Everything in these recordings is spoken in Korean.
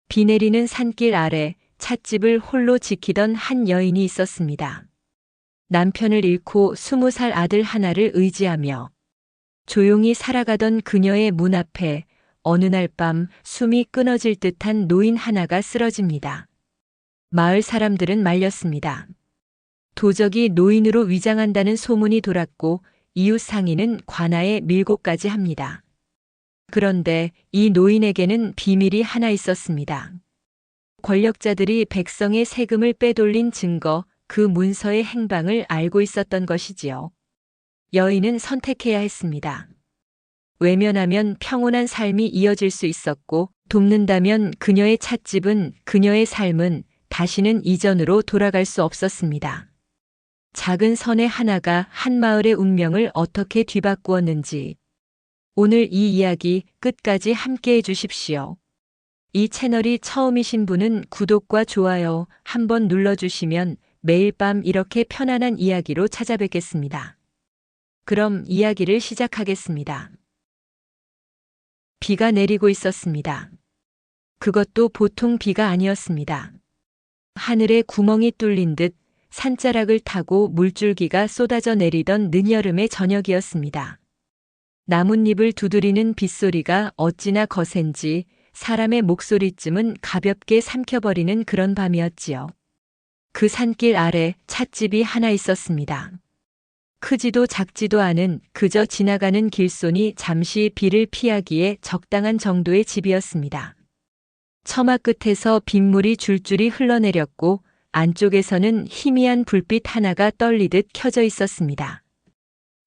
비 내리는 산길 아래 찻집을 홀로 지키던 한 여인이 있었습니다. 남편을 잃고 20살 아들 하나를 의지하며 조용히 살아가던 그녀의 문 앞에 어느 날 밤 숨이 끊어질 듯한 노인 하나가 쓰러집니다. 마을 사람들은 말렸습니다. 도적이 노인으로 위장한다는 소문이 돌았고 이웃 상인은 관아에 밀고까지 합니다. 그런데 이 노인에게는 비밀이 하나 있었습니다. 권력자들이 백성의 세금을 빼돌린 증거, 그 문서의 행방을 알고 있었던 것이지요. 여인은 선택해야 했습니다. 외면하면 평온한 삶이 이어질 수 있었고, 돕는다면 그녀의 찻집은, 그녀의 삶은 다시는 이전으로 돌아갈 수 없었습니다. 작은 선의 하나가 한 마을의 운명을 어떻게 뒤바꾸었는지, 오늘 이 이야기 끝까지 함께 해주십시오. 이 채널이 처음이신 분은 구독과 좋아요 한번 눌러주시면 매일 밤 이렇게 편안한 이야기로 찾아뵙겠습니다. 그럼 이야기를 시작하겠습니다. 비가 내리고 있었습니다. 그것도 보통 비가 아니었습니다. 하늘에 구멍이 뚫린 듯 산자락을 타고 물줄기가 쏟아져 내리던 늦여름의 저녁이었습니다. 나뭇잎을 두드리는 빗소리가 어찌나 거센지 사람의 목소리쯤은 가볍게 삼켜버리는 그런 밤이었지요. 그 산길 아래 찻집이 하나 있었습니다. 크지도 작지도 않은 그저 지나가는 길손이 잠시 비를 피하기에 적당한 정도의 집이었습니다. 처마 끝에서 빗물이 줄줄이 흘러내렸고 안쪽에서는 희미한 불빛 하나가 떨리듯 켜져 있었습니다.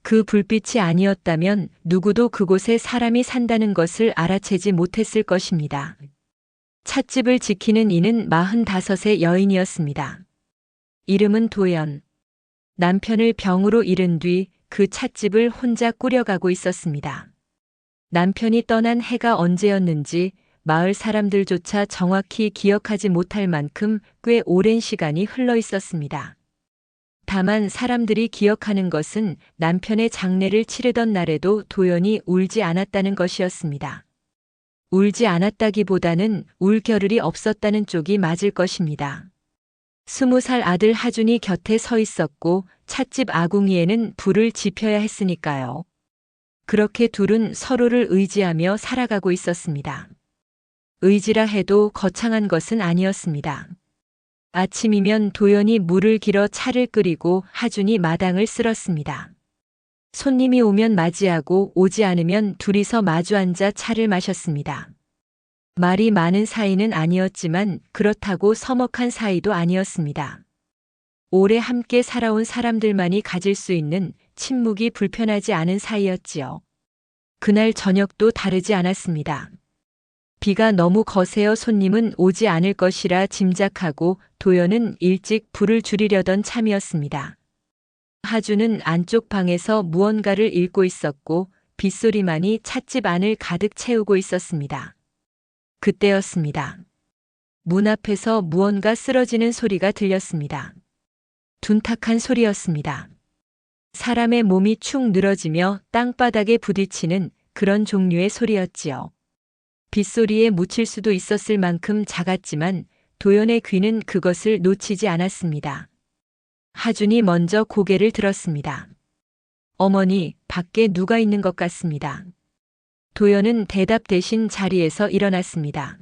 그 불빛이 아니었다면 누구도 그곳에 사람이 산다는 것을 알아채지 못했을 것입니다. 찻집을 지키는 이는 45의 여인이었습니다. 이름은 도연. 남편을 병으로 잃은 뒤 그 찻집을 혼자 꾸려가고 있었습니다. 남편이 떠난 해가 언제였는지 마을 사람들조차 정확히 기억하지 못할 만큼 꽤 오랜 시간이 흘러 있었습니다. 다만 사람들이 기억하는 것은 남편의 장례를 치르던 날에도 도연이 울지 않았다는 것이었습니다. 울지 않았다기보다는 울 겨를이 없었다는 쪽이 맞을 것입니다. 20살 아들 하준이 곁에 서 있었고 찻집 아궁이에는 불을 지펴야 했으니까요. 그렇게 둘은 서로를 의지하며 살아가고 있었습니다. 의지라 해도 거창한 것은 아니었습니다. 아침이면 도연이 물을 길어 차를 끓이고 하준이 마당을 쓸었습니다. 손님이 오면 맞이하고 오지 않으면 둘이서 마주 앉아 차를 마셨습니다. 말이 많은 사이는 아니었지만 그렇다고 서먹한 사이도 아니었습니다. 오래 함께 살아온 사람들만이 가질 수 있는 침묵이 불편하지 않은 사이였지요. 그날 저녁도 다르지 않았습니다. 비가 너무 거세어 손님은 오지 않을 것이라 짐작하고 도연은 일찍 불을 줄이려던 참이었습니다. 하준은 안쪽 방에서 무언가를 읽고 있었고 빗소리만이 찻집 안을 가득 채우고 있었습니다. 그때였습니다. 문 앞에서 무언가 쓰러지는 소리가 들렸습니다. 둔탁한 소리였습니다. 사람의 몸이 축 늘어지며 땅바닥에 부딪히는 그런 종류의 소리였지요. 빗소리에 묻힐 수도 있었을 만큼 작았지만 도연의 귀는 그것을 놓치지 않았습니다. 하준이 먼저 고개를 들었습니다. 어머니, 밖에 누가 있는 것 같습니다. 도연은 대답 대신 자리에서 일어났습니다.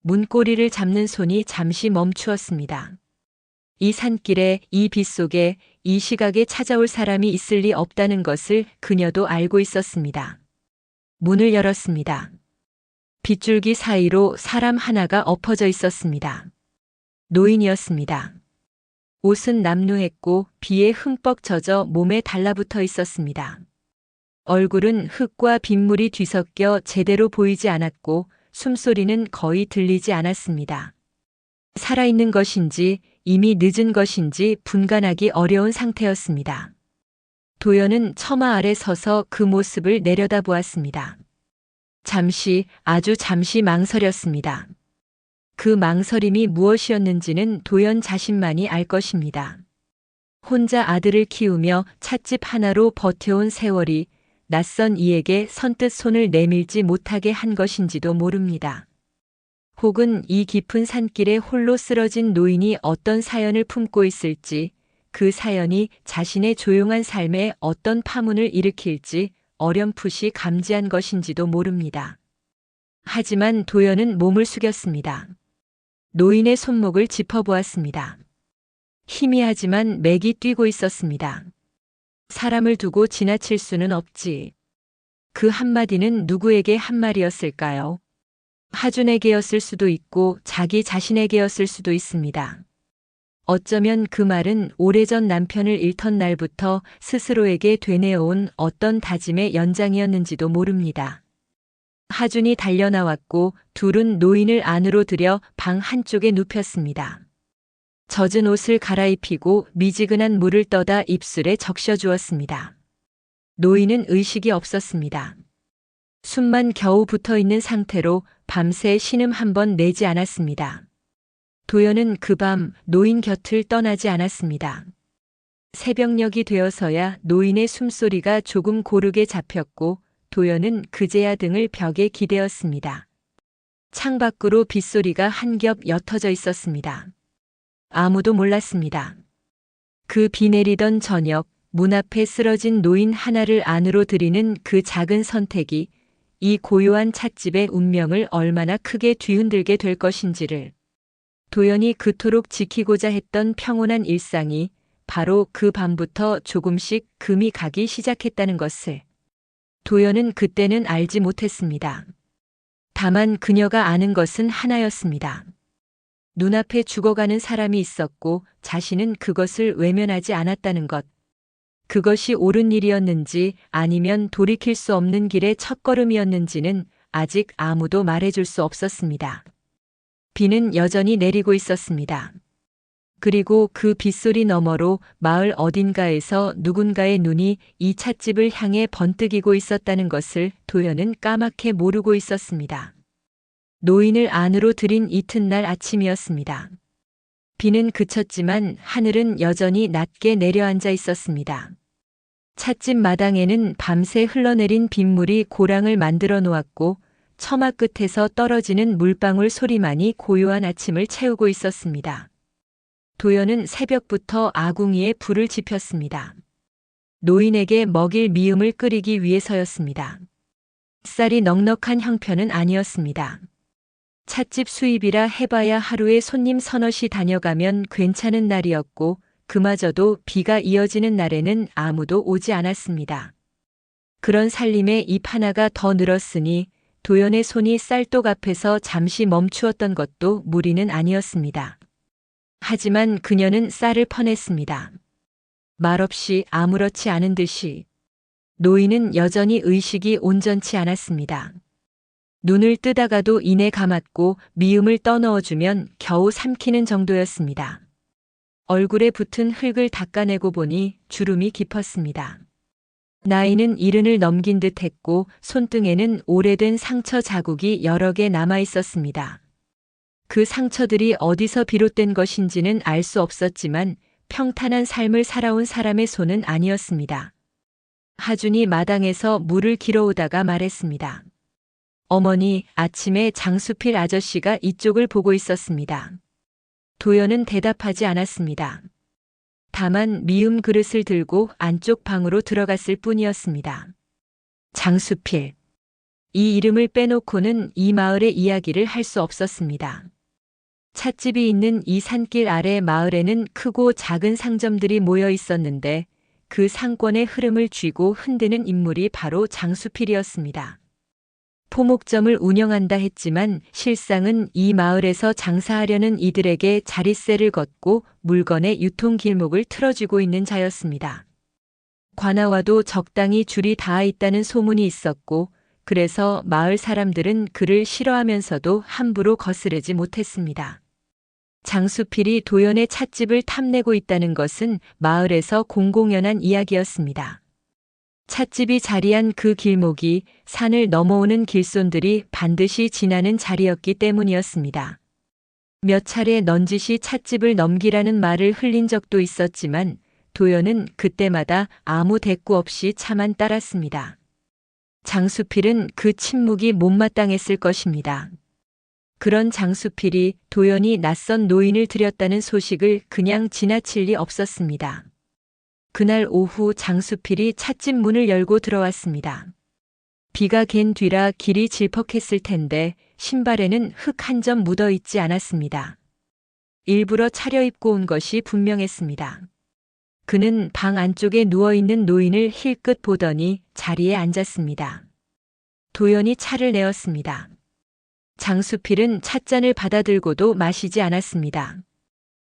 문고리를 잡는 손이 잠시 멈추었습니다. 이 산길에, 이 빗속에, 이 시각에 찾아올 사람이 있을 리 없다는 것을 그녀도 알고 있었습니다. 문을 열었습니다. 빗줄기 사이로 사람 하나가 엎어져 있었습니다. 노인이었습니다. 옷은 남루했고 비에 흠뻑 젖어 몸에 달라붙어 있었습니다. 얼굴은 흙과 빗물이 뒤섞여 제대로 보이지 않았고 숨소리는 거의 들리지 않았습니다. 살아있는 것인지 이미 늦은 것인지 분간하기 어려운 상태였습니다. 도연은 처마 아래 서서 그 모습을 내려다보았습니다. 잠시, 아주 잠시 망설였습니다. 그 망설임이 무엇이었는지는 도연 자신만이 알 것입니다. 혼자 아들을 키우며 찻집 하나로 버텨온 세월이 낯선 이에게 선뜻 손을 내밀지 못하게 한 것인지도 모릅니다. 혹은 이 깊은 산길에 홀로 쓰러진 노인이 어떤 사연을 품고 있을지, 그 사연이 자신의 조용한 삶에 어떤 파문을 일으킬지 어렴풋이 감지한 것인지도 모릅니다. 하지만 도연은 몸을 숙였습니다. 노인의 손목을 짚어보았습니다. 희미하지만 맥이 뛰고 있었습니다. 사람을 두고 지나칠 수는 없지. 그 한마디는 누구에게 한 말이었을까요? 하준에게였을 수도 있고 자기 자신에게였을 수도 있습니다. 어쩌면 그 말은 오래전 남편을 잃던 날부터 스스로에게 되뇌어온 어떤 다짐의 연장이었는지도 모릅니다. 하준이 달려나왔고 둘은 노인을 안으로 들여 방 한쪽에 눕혔습니다. 젖은 옷을 갈아입히고 미지근한 물을 떠다 입술에 적셔주었습니다. 노인은 의식이 없었습니다. 숨만 겨우 붙어 있는 상태로 밤새 신음 한 번 내지 않았습니다. 도연은 그 밤 노인 곁을 떠나지 않았습니다. 새벽녘이 되어서야 노인의 숨소리가 조금 고르게 잡혔고 도연은 그제야 등을 벽에 기대었습니다. 창밖으로 빗소리가 한 겹 옅어져 있었습니다. 아무도 몰랐습니다. 그 비 내리던 저녁, 문 앞에 쓰러진 노인 하나를 안으로 들이는 그 작은 선택이 이 고요한 찻집의 운명을 얼마나 크게 뒤흔들게 될 것인지를, 도연이 그토록 지키고자 했던 평온한 일상이 바로 그 밤부터 조금씩 금이 가기 시작했다는 것을 도연은 그때는 알지 못했습니다. 다만 그녀가 아는 것은 하나였습니다. 눈앞에 죽어가는 사람이 있었고 자신은 그것을 외면하지 않았다는 것. 그것이 옳은 일이었는지 아니면 돌이킬 수 없는 길의 첫걸음이었는지는 아직 아무도 말해줄 수 없었습니다. 비는 여전히 내리고 있었습니다. 그리고 그 빗소리 너머로 마을 어딘가에서 누군가의 눈이 이 찻집을 향해 번뜩이고 있었다는 것을 도연은 까맣게 모르고 있었습니다. 노인을 안으로 들인 이튿날 아침이었습니다. 비는 그쳤지만 하늘은 여전히 낮게 내려앉아 있었습니다. 찻집 마당에는 밤새 흘러내린 빗물이 고랑을 만들어 놓았고 처마 끝에서 떨어지는 물방울 소리만이 고요한 아침을 채우고 있었습니다. 도연은 새벽부터 아궁이에 불을 지폈습니다. 노인에게 먹일 미음을 끓이기 위해서였습니다. 쌀이 넉넉한 형편은 아니었습니다. 찻집 수입이라 해봐야 하루에 손님 서너시 다녀가면 괜찮은 날이었고 그마저도 비가 이어지는 날에는 아무도 오지 않았습니다. 그런 살림에 입 하나가 더 늘었으니 도연의 손이 쌀독 앞에서 잠시 멈추었던 것도 무리는 아니었습니다. 하지만 그녀는 쌀을 퍼냈습니다. 말없이 아무렇지 않은 듯이. 노인은 여전히 의식이 온전치 않았습니다. 눈을 뜨다가도 이내 감았고 미음을 떠넣어주면 겨우 삼키는 정도였습니다. 얼굴에 붙은 흙을 닦아내고 보니 주름이 깊었습니다. 나이는 70을 넘긴 듯 했고 손등에는 오래된 상처 자국이 여러 개 남아 있었습니다. 그 상처들이 어디서 비롯된 것인지는 알 수 없었지만 평탄한 삶을 살아온 사람의 손은 아니었습니다. 하준이 마당에서 물을 길어오다가 말했습니다. 어머니, 아침에 장수필 아저씨가 이쪽을 보고 있었습니다. 도연은 대답하지 않았습니다. 다만 미음 그릇을 들고 안쪽 방으로 들어갔을 뿐이었습니다. 장수필. 이 이름을 빼놓고는 이 마을의 이야기를 할 수 없었습니다. 찻집이 있는 이 산길 아래 마을에는 크고 작은 상점들이 모여 있었는데 그 상권의 흐름을 쥐고 흔드는 인물이 바로 장수필이었습니다. 포목점을 운영한다 했지만 실상은 이 마을에서 장사하려는 이들에게 자릿세를 걷고 물건의 유통 길목을 틀어주고 있는 자였습니다. 관아와도 적당히 줄이 닿아 있다는 소문이 있었고 그래서 마을 사람들은 그를 싫어하면서도 함부로 거스르지 못했습니다. 장수필이 도연의 찻집을 탐내고 있다는 것은 마을에서 공공연한 이야기였습니다. 찻집이 자리한 그 길목이 산을 넘어오는 길손들이 반드시 지나는 자리였기 때문이었습니다. 몇 차례 넌지시 찻집을 넘기라는 말을 흘린 적도 있었지만 도연은 그때마다 아무 대꾸 없이 차만 따랐습니다. 장수필은 그 침묵이 못마땅했을 것입니다. 그런 장수필이 도연이 낯선 노인을 들였다는 소식을 그냥 지나칠 리 없었습니다. 그날 오후 장수필이 찻집 문을 열고 들어왔습니다. 비가 갠 뒤라 길이 질퍽했을 텐데 신발에는 흙 한 점 묻어 있지 않았습니다. 일부러 차려입고 온 것이 분명했습니다. 그는 방 안쪽에 누워있는 노인을 힐끗 보더니 자리에 앉았습니다. 도연이 차를 내었습니다. 장수필은 찻잔을 받아들고도 마시지 않았습니다.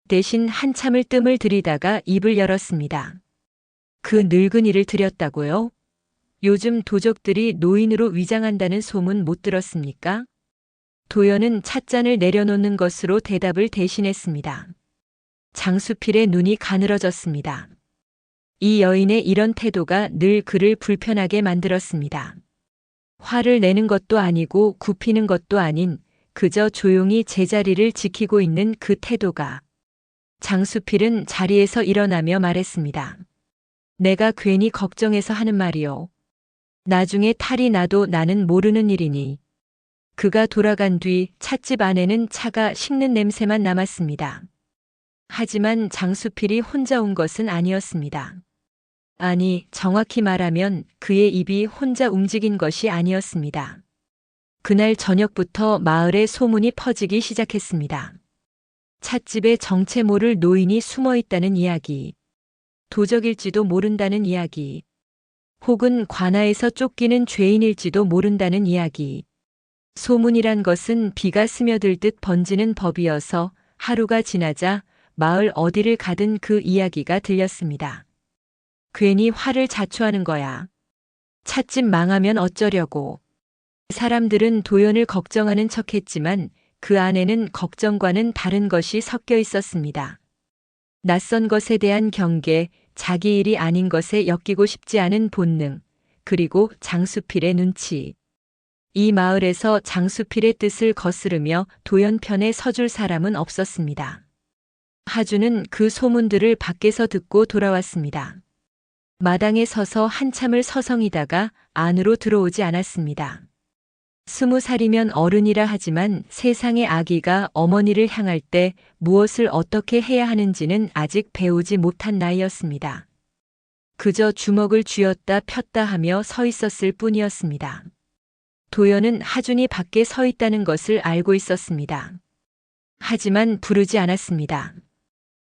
대신 한참을 뜸을 들이다가 입을 열었습니다. 그 늙은이를 들였다고요? 요즘 도적들이 노인으로 위장한다는 소문 못 들었습니까? 도연은 찻잔을 내려놓는 것으로 대답을 대신했습니다. 장수필의 눈이 가늘어졌습니다. 이 여인의 이런 태도가 늘 그를 불편하게 만들었습니다. 화를 내는 것도 아니고 굽히는 것도 아닌 그저 조용히 제자리를 지키고 있는 그 태도가. 장수필은 자리에서 일어나며 말했습니다. 내가 괜히 걱정해서 하는 말이요. 나중에 탈이 나도 나는 모르는 일이니. 그가 돌아간 뒤 찻집 안에는 차가 식는 냄새만 남았습니다. 하지만 장수필이 혼자 온 것은 아니었습니다. 아니, 정확히 말하면 그의 입이 혼자 움직인 것이 아니었습니다. 그날 저녁부터 마을에 소문이 퍼지기 시작했습니다. 찻집에 정체 모를 노인이 숨어 있다는 이야기, 도적일지도 모른다는 이야기, 혹은 관아에서 쫓기는 죄인일지도 모른다는 이야기. 소문이란 것은 비가 스며들듯 번지는 법이어서 하루가 지나자 마을 어디를 가든 그 이야기가 들렸습니다. 괜히 화를 자초하는 거야. 찻집 망하면 어쩌려고. 사람들은 도연을 걱정하는 척했지만 그 안에는 걱정과는 다른 것이 섞여 있었습니다. 낯선 것에 대한 경계, 자기 일이 아닌 것에 엮이고 싶지 않은 본능, 그리고 장수필의 눈치. 이 마을에서 장수필의 뜻을 거스르며 도연 편에 서줄 사람은 없었습니다. 하주는 그 소문들을 밖에서 듣고 돌아왔습니다. 마당에 서서 한참을 서성이다가 안으로 들어오지 않았습니다. 20살이면 어른이라 하지만 세상의 아기가 어머니를 향할 때 무엇을 어떻게 해야 하는지는 아직 배우지 못한 나이였습니다. 그저 주먹을 쥐었다 폈다 하며 서 있었을 뿐이었습니다. 도연은 하준이 밖에 서 있다는 것을 알고 있었습니다. 하지만 부르지 않았습니다.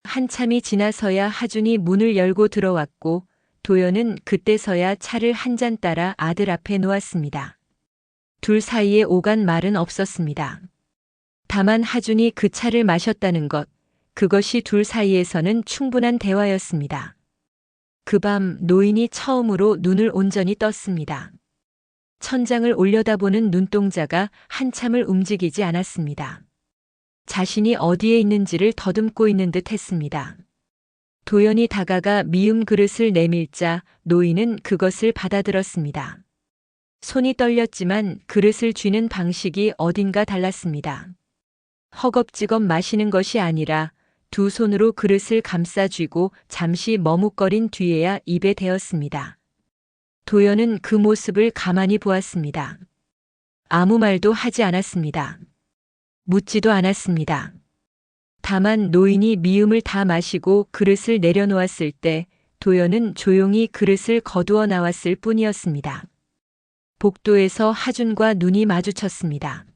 한참이 지나서야 하준이 문을 열고 들어왔고 도연은 그때서야 차를 한 잔 따라 아들 앞에 놓았습니다. 둘 사이에 오간 말은 없었습니다. 다만 하준이 그 차를 마셨다는 것, 그것이 둘 사이에서는 충분한 대화였습니다. 그 밤 노인이 처음으로 눈을 온전히 떴습니다. 천장을 올려다보는 눈동자가 한참을 움직이지 않았습니다. 자신이 어디에 있는지를 더듬고 있는 듯 했습니다. 도연이 다가가 미음 그릇을 내밀자 노인은 그것을 받아들었습니다. 손이 떨렸지만 그릇을 쥐는 방식이 어딘가 달랐습니다. 허겁지겁 마시는 것이 아니라 두 손으로 그릇을 감싸 쥐고 잠시 머뭇거린 뒤에야 입에 대었습니다. 도연은 그 모습을 가만히 보았습니다. 아무 말도 하지 않았습니다. 묻지도 않았습니다. 다만 노인이 미음을 다 마시고 그릇을 내려놓았을 때 도연은 조용히 그릇을 거두어 나왔을 뿐이었습니다. 복도에서 하준과 눈이 마주쳤습니다.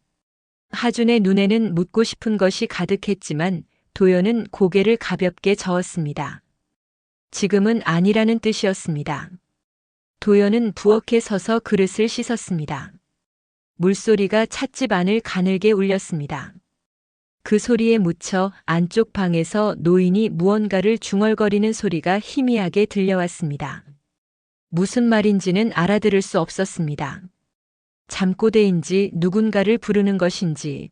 하준의 눈에는 묻고 싶은 것이 가득했지만 도연은 고개를 가볍게 저었습니다. 지금은 아니라는 뜻이었습니다. 도연은 부엌에 서서 그릇을 씻었습니다. 물소리가 찻집 안을 가늘게 울렸습니다. 그 소리에 묻혀 안쪽 방에서 노인이 무언가를 중얼거리는 소리가 희미하게 들려왔습니다. 무슨 말인지는 알아들을 수 없었습니다. 잠꼬대인지 누군가를 부르는 것인지.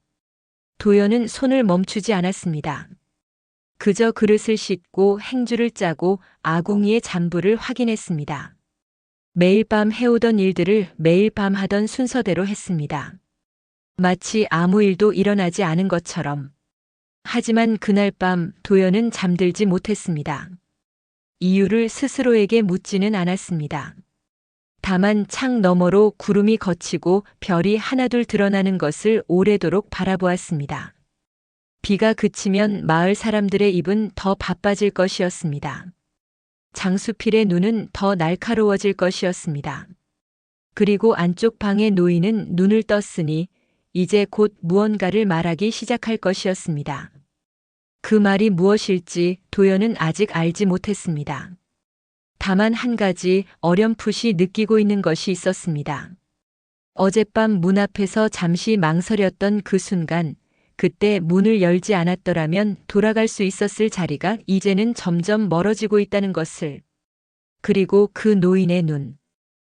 도연은 손을 멈추지 않았습니다. 그저 그릇을 씻고 행주를 짜고 아궁이의 잔불을 확인했습니다. 매일 밤 해오던 일들을 매일 밤 하던 순서대로 했습니다. 마치 아무 일도 일어나지 않은 것처럼. 하지만 그날 밤 도연은 잠들지 못했습니다. 이유를 스스로에게 묻지는 않았습니다. 다만 창 너머로 구름이 걷히고 별이 하나둘 드러나는 것을 오래도록 바라보았습니다. 비가 그치면 마을 사람들의 입은 더 바빠질 것이었습니다. 장수필의 눈은 더 날카로워질 것이었습니다. 그리고 안쪽 방의 노인은 눈을 떴으니 이제 곧 무언가를 말하기 시작할 것이었습니다. 그 말이 무엇일지 도연은 아직 알지 못했습니다. 다만 한 가지 어렴풋이 느끼고 있는 것이 있었습니다. 어젯밤 문 앞에서 잠시 망설였던 그 순간, 그때 문을 열지 않았더라면 돌아갈 수 있었을 자리가 이제는 점점 멀어지고 있다는 것을. 그리고 그 노인의 눈.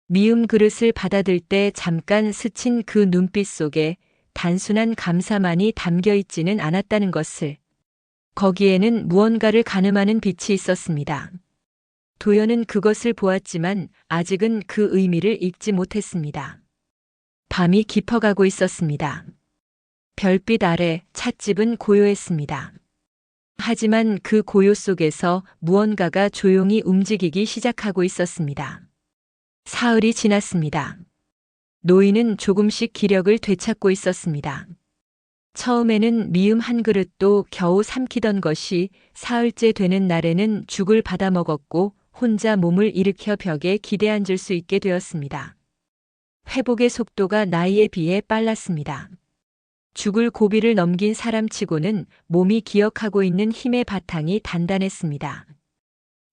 미음 그릇을 받아들 때 잠깐 스친 그 눈빛 속에 단순한 감사만이 담겨 있지는 않았다는 것을. 거기에는 무언가를 가늠하는 빛이 있었습니다. 도연은 그것을 보았지만 아직은 그 의미를 읽지 못했습니다. 밤이 깊어가고 있었습니다. 별빛 아래 찻집은 고요했습니다. 하지만 그 고요 속에서 무언가가 조용히 움직이기 시작하고 있었습니다. 사흘이 지났습니다. 노인은 조금씩 기력을 되찾고 있었습니다. 처음에는 미음 한 그릇도 겨우 삼키던 것이 사흘째 되는 날에는 죽을 받아먹었고 혼자 몸을 일으켜 벽에 기대앉을 수 있게 되었습니다. 회복의 속도가 나이에 비해 빨랐습니다. 죽을 고비를 넘긴 사람치고는 몸이 기억하고 있는 힘의 바탕이 단단했습니다.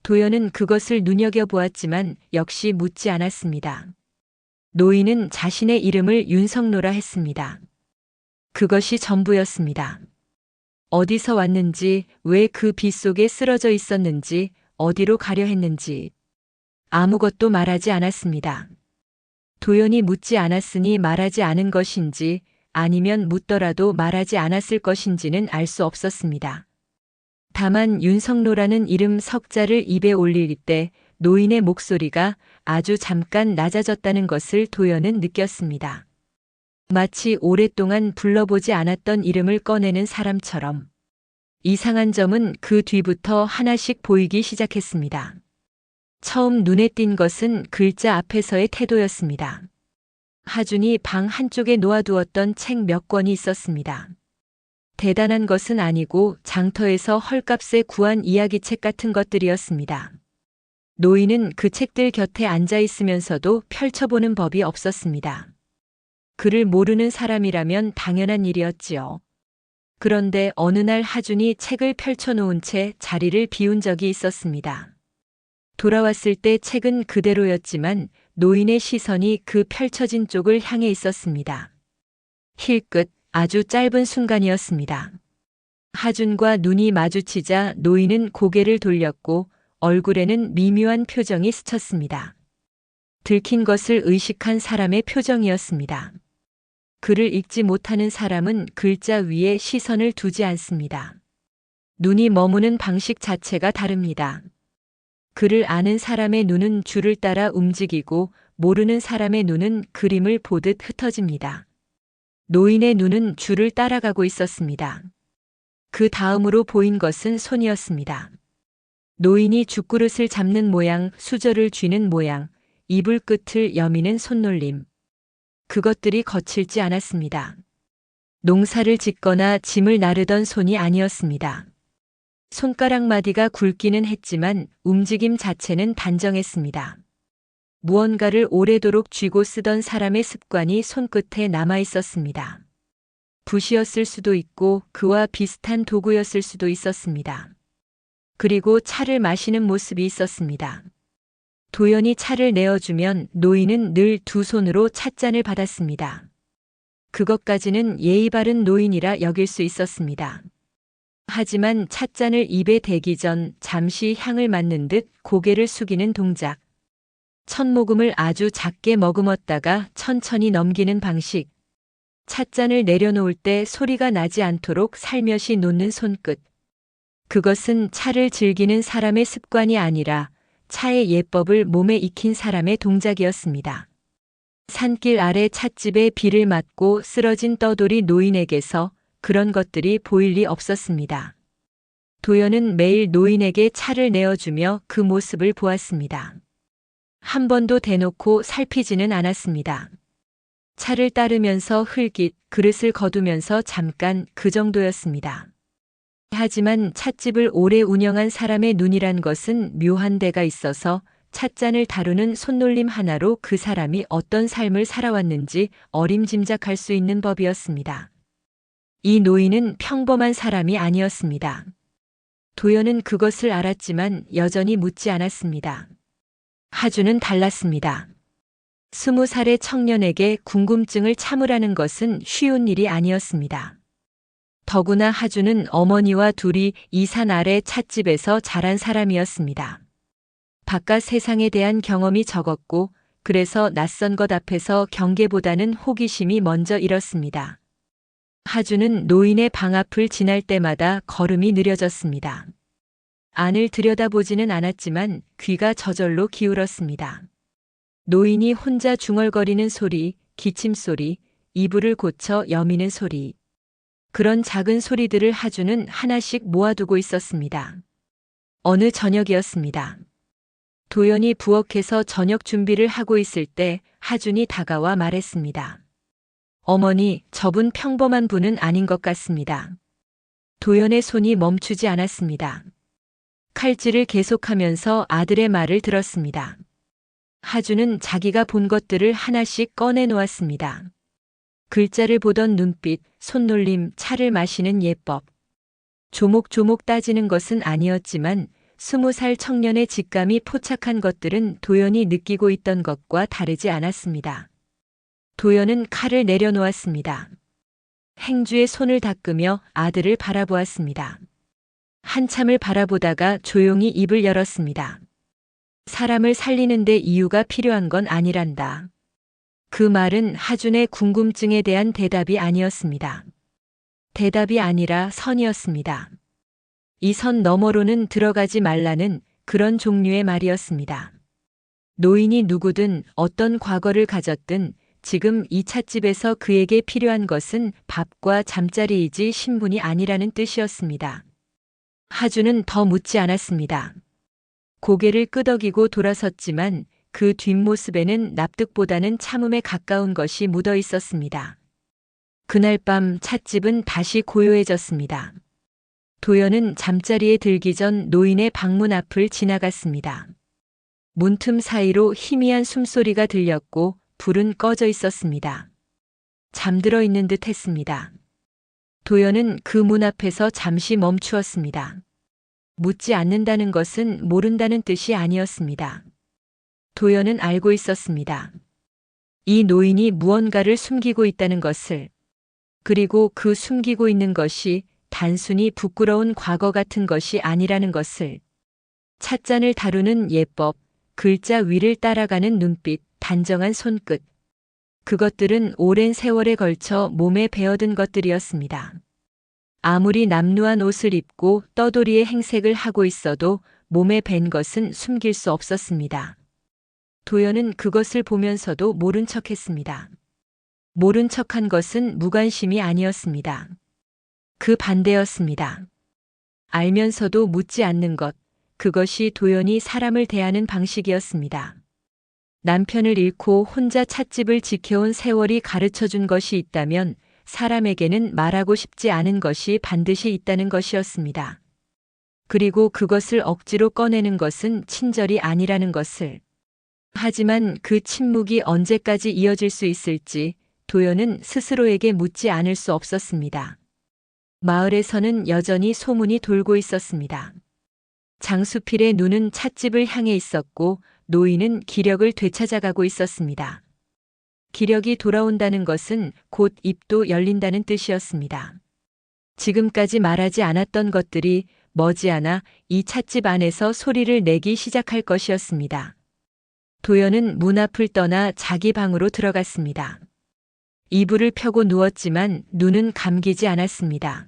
도연은 그것을 눈여겨보았지만 역시 묻지 않았습니다. 노인은 자신의 이름을 윤석노라 했습니다. 그것이 전부였습니다. 어디서 왔는지, 왜 그 빛 속에 쓰러져 있었는지, 어디로 가려 했는지 아무것도 말하지 않았습니다. 도연이 묻지 않았으니 말하지 않은 것인지 아니면 묻더라도 말하지 않았을 것인지는 알 수 없었습니다. 다만 윤석노라는 이름 석자를 입에 올릴 때 노인의 목소리가 아주 잠깐 낮아졌다는 것을 도연은 느꼈습니다. 마치 오랫동안 불러보지 않았던 이름을 꺼내는 사람처럼. 이상한 점은 그 뒤부터 하나씩 보이기 시작했습니다. 처음 눈에 띈 것은 글자 앞에서의 태도였습니다. 하준이 방 한쪽에 놓아두었던 책 몇 권이 있었습니다. 대단한 것은 아니고 장터에서 헐값에 구한 이야기책 같은 것들이었습니다. 노인은 그 책들 곁에 앉아 있으면서도 펼쳐보는 법이 없었습니다. 글을 모르는 사람이라면 당연한 일이었지요. 그런데 어느 날 하준이 책을 펼쳐놓은 채 자리를 비운 적이 있었습니다. 돌아왔을 때 책은 그대로였지만 노인의 시선이 그 펼쳐진 쪽을 향해 있었습니다. 힐끗 아주 짧은 순간이었습니다. 하준과 눈이 마주치자 노인은 고개를 돌렸고 얼굴에는 미묘한 표정이 스쳤습니다. 들킨 것을 의식한 사람의 표정이었습니다. 글을 읽지 못하는 사람은 글자 위에 시선을 두지 않습니다. 눈이 머무는 방식 자체가 다릅니다. 글을 아는 사람의 눈은 줄을 따라 움직이고 모르는 사람의 눈은 그림을 보듯 흩어집니다. 노인의 눈은 줄을 따라가고 있었습니다. 그 다음으로 보인 것은 손이었습니다. 노인이 죽그릇을 잡는 모양, 수저를 쥐는 모양, 이불 끝을 여미는 손놀림. 그것들이 거칠지 않았습니다. 농사를 짓거나 짐을 나르던 손이 아니었습니다. 손가락 마디가 굵기는 했지만 움직임 자체는 단정했습니다. 무언가를 오래도록 쥐고 쓰던 사람의 습관이 손끝에 남아 있었습니다. 붓이었을 수도 있고 그와 비슷한 도구였을 수도 있었습니다. 그리고 차를 마시는 모습이 있었습니다. 도연이 차를 내어주면 노인은 늘 두 손으로 찻잔을 받았습니다. 그것까지는 예의 바른 노인이라 여길 수 있었습니다. 하지만 찻잔을 입에 대기 전 잠시 향을 맡는 듯 고개를 숙이는 동작. 첫 모금을 아주 작게 머금었다가 천천히 넘기는 방식. 찻잔을 내려놓을 때 소리가 나지 않도록 살며시 놓는 손끝. 그것은 차를 즐기는 사람의 습관이 아니라 차의 예법을 몸에 익힌 사람의 동작이었습니다. 산길 아래 찻집에 비를 맞고 쓰러진 떠돌이 노인에게서 그런 것들이 보일 리 없었습니다. 도연은 매일 노인에게 차를 내어주며 그 모습을 보았습니다. 한 번도 대놓고 살피지는 않았습니다. 차를 따르면서 흘깃 그릇을 거두면서 잠깐 그 정도였습니다. 하지만 찻집을 오래 운영한 사람의 눈이란 것은 묘한 데가 있어서 찻잔을 다루는 손놀림 하나로 그 사람이 어떤 삶을 살아왔는지 어림짐작할 수 있는 법이었습니다. 이 노인은 평범한 사람이 아니었습니다. 도연은 그것을 알았지만 여전히 묻지 않았습니다. 하주는 달랐습니다. 20살의 청년에게 궁금증을 참으라는 것은 쉬운 일이 아니었습니다. 더구나 하주는 어머니와 둘이 이 산 아래 찻집에서 자란 사람이었습니다. 바깥 세상에 대한 경험이 적었고 그래서 낯선 것 앞에서 경계보다는 호기심이 먼저 일었습니다. 하주는 노인의 방 앞을 지날 때마다 걸음이 느려졌습니다. 안을 들여다보지는 않았지만 귀가 저절로 기울었습니다. 노인이 혼자 중얼거리는 소리, 기침 소리, 이불을 고쳐 여미는 소리. 그런 작은 소리들을 하주는 하나씩 모아두고 있었습니다. 어느 저녁이었습니다. 도연이 부엌에서 저녁 준비를 하고 있을 때 하준이 다가와 말했습니다. 어머니, 저분 평범한 분은 아닌 것 같습니다. 도연의 손이 멈추지 않았습니다. 칼질을 계속하면서 아들의 말을 들었습니다. 하주는 자기가 본 것들을 하나씩 꺼내 놓았습니다. 글자를 보던 눈빛, 손놀림, 차를 마시는 예법. 조목조목 따지는 것은 아니었지만 20살 청년의 직감이 포착한 것들은 도연이 느끼고 있던 것과 다르지 않았습니다. 도연은 칼을 내려놓았습니다. 행주에 손을 닦으며 아들을 바라보았습니다. 한참을 바라보다가 조용히 입을 열었습니다. 사람을 살리는 데 이유가 필요한 건 아니란다. 그 말은 하준의 궁금증에 대한 대답이 아니었습니다. 대답이 아니라 선이었습니다. 이 선 너머로는 들어가지 말라는 그런 종류의 말이었습니다. 노인이 누구든 어떤 과거를 가졌든 지금 이 찻집에서 그에게 필요한 것은 밥과 잠자리이지 신분이 아니라는 뜻이었습니다. 하주는 더 묻지 않았습니다. 고개를 끄덕이고 돌아섰지만 그 뒷모습에는 납득보다는 참음에 가까운 것이 묻어 있었습니다. 그날 밤 찻집은 다시 고요해졌습니다. 도연은 잠자리에 들기 전 노인의 방문 앞을 지나갔습니다. 문틈 사이로 희미한 숨소리가 들렸고 불은 꺼져 있었습니다. 잠들어 있는 듯 했습니다. 도연은 그 문 앞에서 잠시 멈추었습니다. 묻지 않는다는 것은 모른다는 뜻이 아니었습니다. 도연은 알고 있었습니다. 이 노인이 무언가를 숨기고 있다는 것을, 그리고 그 숨기고 있는 것이 단순히 부끄러운 과거 같은 것이 아니라는 것을. 찻잔을 다루는 예법, 글자 위를 따라가는 눈빛, 단정한 손끝. 그것들은 오랜 세월에 걸쳐 몸에 배어든 것들이었습니다. 아무리 남루한 옷을 입고 떠돌이의 행색을 하고 있어도 몸에 밴 것은 숨길 수 없었습니다. 도연은 그것을 보면서도 모른 척했습니다. 모른 척한 것은 무관심이 아니었습니다. 그 반대였습니다. 알면서도 묻지 않는 것, 그것이 도연이 사람을 대하는 방식이었습니다. 남편을 잃고 혼자 찻집을 지켜온 세월이 가르쳐준 것이 있다면 사람에게는 말하고 싶지 않은 것이 반드시 있다는 것이었습니다. 그리고 그것을 억지로 꺼내는 것은 친절이 아니라는 것을. 하지만 그 침묵이 언제까지 이어질 수 있을지 도연은 스스로에게 묻지 않을 수 없었습니다. 마을에서는 여전히 소문이 돌고 있었습니다. 장수필의 눈은 찻집을 향해 있었고 노인은 기력을 되찾아가고 있었습니다. 기력이 돌아온다는 것은 곧 입도 열린다는 뜻이었습니다. 지금까지 말하지 않았던 것들이 머지않아 이 찻집 안에서 소리를 내기 시작할 것이었습니다. 도연은 문 앞을 떠나 자기 방으로 들어갔습니다. 이불을 펴고 누웠지만 눈은 감기지 않았습니다.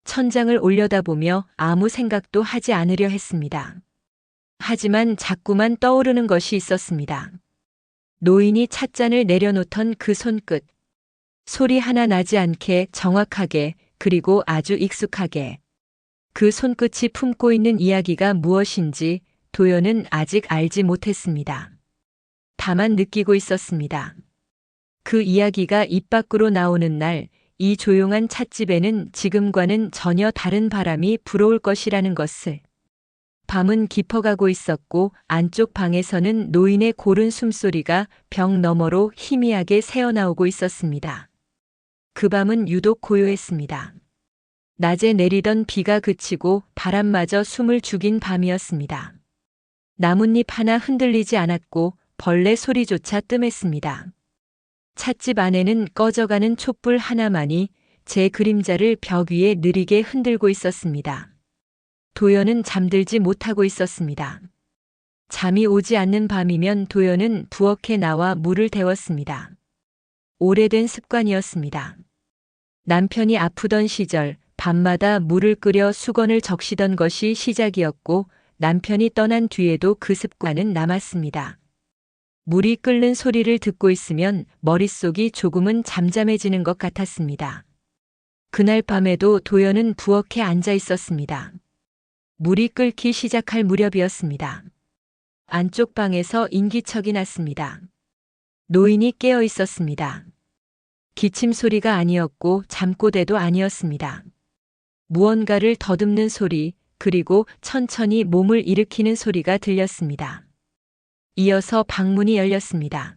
천장을 올려다보며 아무 생각도 하지 않으려 했습니다. 하지만 자꾸만 떠오르는 것이 있었습니다. 노인이 찻잔을 내려놓던 그 손끝. 소리 하나 나지 않게 정확하게 그리고 아주 익숙하게. 그 손끝이 품고 있는 이야기가 무엇인지 도연은 아직 알지 못했습니다. 다만 느끼고 있었습니다. 그 이야기가 입 밖으로 나오는 날, 이 조용한 찻집에는 지금과는 전혀 다른 바람이 불어올 것이라는 것을. 밤은 깊어가고 있었고 안쪽 방에서는 노인의 고른 숨소리가 벽 너머로 희미하게 새어나오고 있었습니다. 그 밤은 유독 고요했습니다. 낮에 내리던 비가 그치고 바람마저 숨을 죽인 밤이었습니다. 나뭇잎 하나 흔들리지 않았고 벌레 소리조차 뜸했습니다. 찻집 안에는 꺼져가는 촛불 하나만이 제 그림자를 벽 위에 느리게 흔들고 있었습니다. 도연은 잠들지 못하고 있었습니다. 잠이 오지 않는 밤이면 도연은 부엌에 나와 물을 데웠습니다. 오래된 습관이었습니다. 남편이 아프던 시절 밤마다 물을 끓여 수건을 적시던 것이 시작이었고 남편이 떠난 뒤에도 그 습관은 남았습니다. 물이 끓는 소리를 듣고 있으면 머릿속이 조금은 잠잠해지는 것 같았습니다. 그날 밤에도 도연은 부엌에 앉아 있었습니다. 물이 끓기 시작할 무렵이었습니다. 안쪽 방에서 인기척이 났습니다. 노인이 깨어 있었습니다. 기침 소리가 아니었고 잠꼬대도 아니었습니다. 무언가를 더듬는 소리, 그리고 천천히 몸을 일으키는 소리가 들렸습니다. 이어서 방문이 열렸습니다.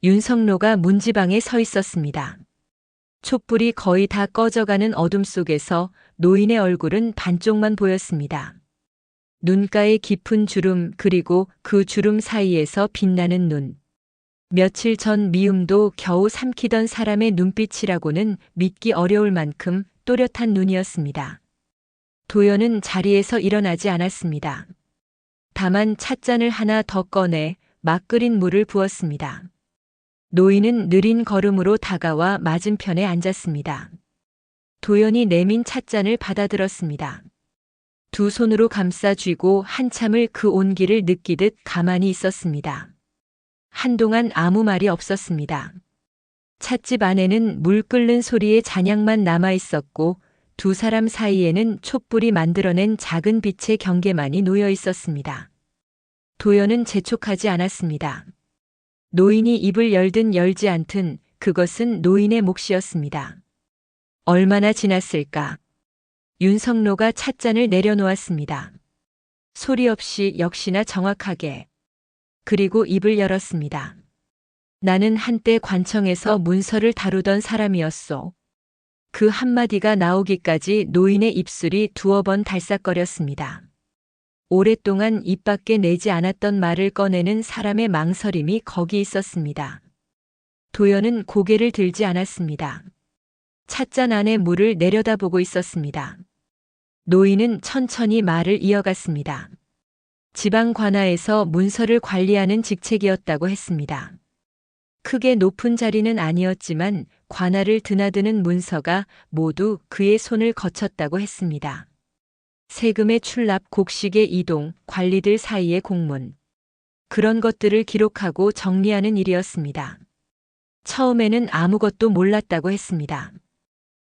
윤성로가 문지방에 서 있었습니다. 촛불이 거의 다 꺼져가는 어둠 속에서 노인의 얼굴은 반쪽만 보였습니다. 눈가에 깊은 주름, 그리고 그 주름 사이에서 빛나는 눈. 며칠 전 미움도 겨우 삼키던 사람의 눈빛이라고는 믿기 어려울 만큼 또렷한 눈이었습니다. 도연은 자리에서 일어나지 않았습니다. 다만 찻잔을 하나 더 꺼내 막 끓인 물을 부었습니다. 노인은 느린 걸음으로 다가와 맞은편에 앉았습니다. 도연이 내민 찻잔을 받아들었습니다. 두 손으로 감싸 쥐고 한참을 그 온기를 느끼듯 가만히 있었습니다. 한동안 아무 말이 없었습니다. 찻집 안에는 물 끓는 소리의 잔향만 남아 있었고 두 사람 사이에는 촛불이 만들어낸 작은 빛의 경계만이 놓여 있었습니다. 도연은 재촉하지 않았습니다. 노인이 입을 열든 열지 않든 그것은 노인의 몫이었습니다. 얼마나 지났을까? 윤성로가 찻잔을 내려놓았습니다. 소리 없이 역시나 정확하게. 그리고 입을 열었습니다. 나는 한때 관청에서 문서를 다루던 사람이었소. 그 한마디가 나오기까지 노인의 입술이 두어 번 달싹거렸습니다. 오랫동안 입 밖에 내지 않았던 말을 꺼내는 사람의 망설임이 거기 있었습니다. 도연은 고개를 들지 않았습니다. 찻잔 안에 물을 내려다보고 있었습니다. 노인은 천천히 말을 이어갔습니다. 지방 관아에서 문서를 관리하는 직책이었다고 했습니다. 크게 높은 자리는 아니었지만 관아를 드나드는 문서가 모두 그의 손을 거쳤다고 했습니다. 세금의 출납, 곡식의 이동, 관리들 사이의 공문. 그런 것들을 기록하고 정리하는 일이었습니다. 처음에는 아무것도 몰랐다고 했습니다.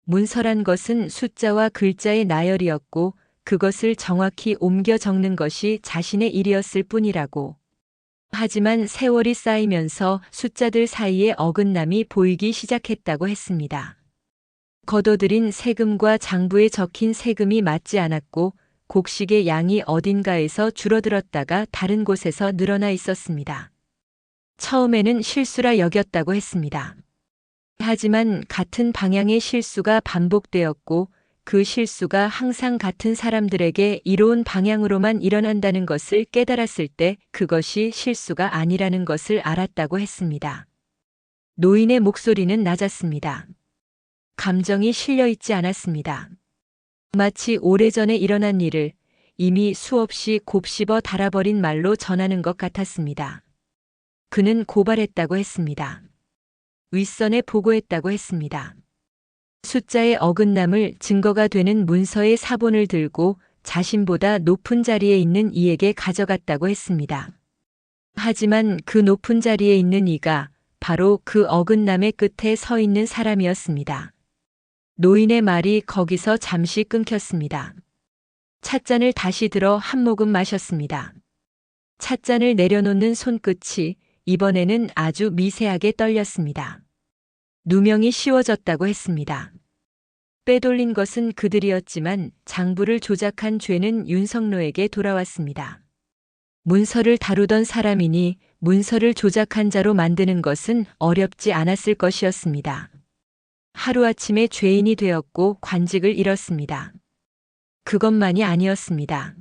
문서란 것은 숫자와 글자의 나열이었고 그것을 정확히 옮겨 적는 것이 자신의 일이었을 뿐이라고. 하지만 세월이 쌓이면서 숫자들 사이에 어긋남이 보이기 시작했다고 했습니다. 거둬들인 세금과 장부에 적힌 세금이 맞지 않았고 곡식의 양이 어딘가에서 줄어들었다가 다른 곳에서 늘어나 있었습니다. 처음에는 실수라 여겼다고 했습니다. 하지만 같은 방향의 실수가 반복되었고 그 실수가 항상 같은 사람들에게 이로운 방향으로만 일어난다는 것을 깨달았을 때 그것이 실수가 아니라는 것을 알았다고 했습니다. 노인의 목소리는 낮았습니다. 감정이 실려 있지 않았습니다. 마치 오래전에 일어난 일을 이미 수없이 곱씹어 달아버린 말로 전하는 것 같았습니다. 그는 고발했다고 했습니다. 윗선에 보고했다고 했습니다. 숫자의 어긋남을 증거가 되는 문서의 사본을 들고 자신보다 높은 자리에 있는 이에게 가져갔다고 했습니다. 하지만 그 높은 자리에 있는 이가 바로 그 어긋남의 끝에 서 있는 사람이었습니다. 노인의 말이 거기서 잠시 끊겼습니다. 찻잔을 다시 들어 한 모금 마셨습니다. 찻잔을 내려놓는 손끝이 이번에는 아주 미세하게 떨렸습니다. 누명이 씌워졌다고 했습니다. 빼돌린 것은 그들이었지만 장부를 조작한 죄는 윤석노에게 돌아왔습니다. 문서를 다루던 사람이니 문서를 조작한 자로 만드는 것은 어렵지 않았을 것이었습니다. 하루아침에 죄인이 되었고 관직을 잃었습니다. 그것만이 아니었습니다.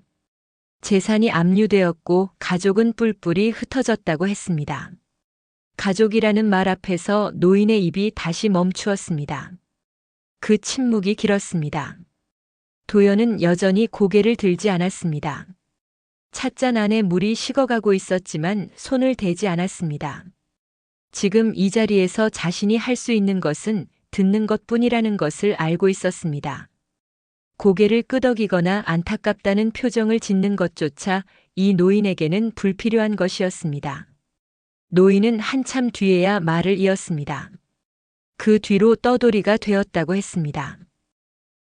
재산이 압류되었고 가족은 뿔뿔이 흩어졌다고 했습니다. 가족이라는 말 앞에서 노인의 입이 다시 멈추었습니다. 그 침묵이 길었습니다. 도연은 여전히 고개를 들지 않았습니다. 찻잔 안에 물이 식어가고 있었지만 손을 대지 않았습니다. 지금 이 자리에서 자신이 할 수 있는 것은 듣는 것뿐이라는 것을 알고 있었습니다. 고개를 끄덕이거나 안타깝다는 표정을 짓는 것조차 이 노인에게는 불필요한 것이었습니다. 노인은 한참 뒤에야 말을 이었습니다. 그 뒤로 떠돌이가 되었다고 했습니다.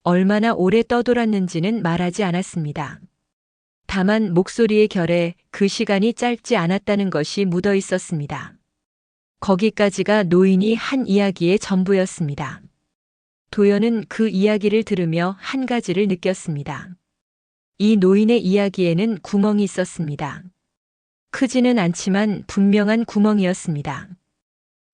얼마나 오래 떠돌았는지는 말하지 않았습니다. 다만 목소리의 결에 그 시간이 짧지 않았다는 것이 묻어 있었습니다. 거기까지가 노인이 한 이야기의 전부였습니다. 도연은 그 이야기를 들으며 한 가지를 느꼈습니다. 이 노인의 이야기에는 구멍이 있었습니다. 크지는 않지만 분명한 구멍이었습니다.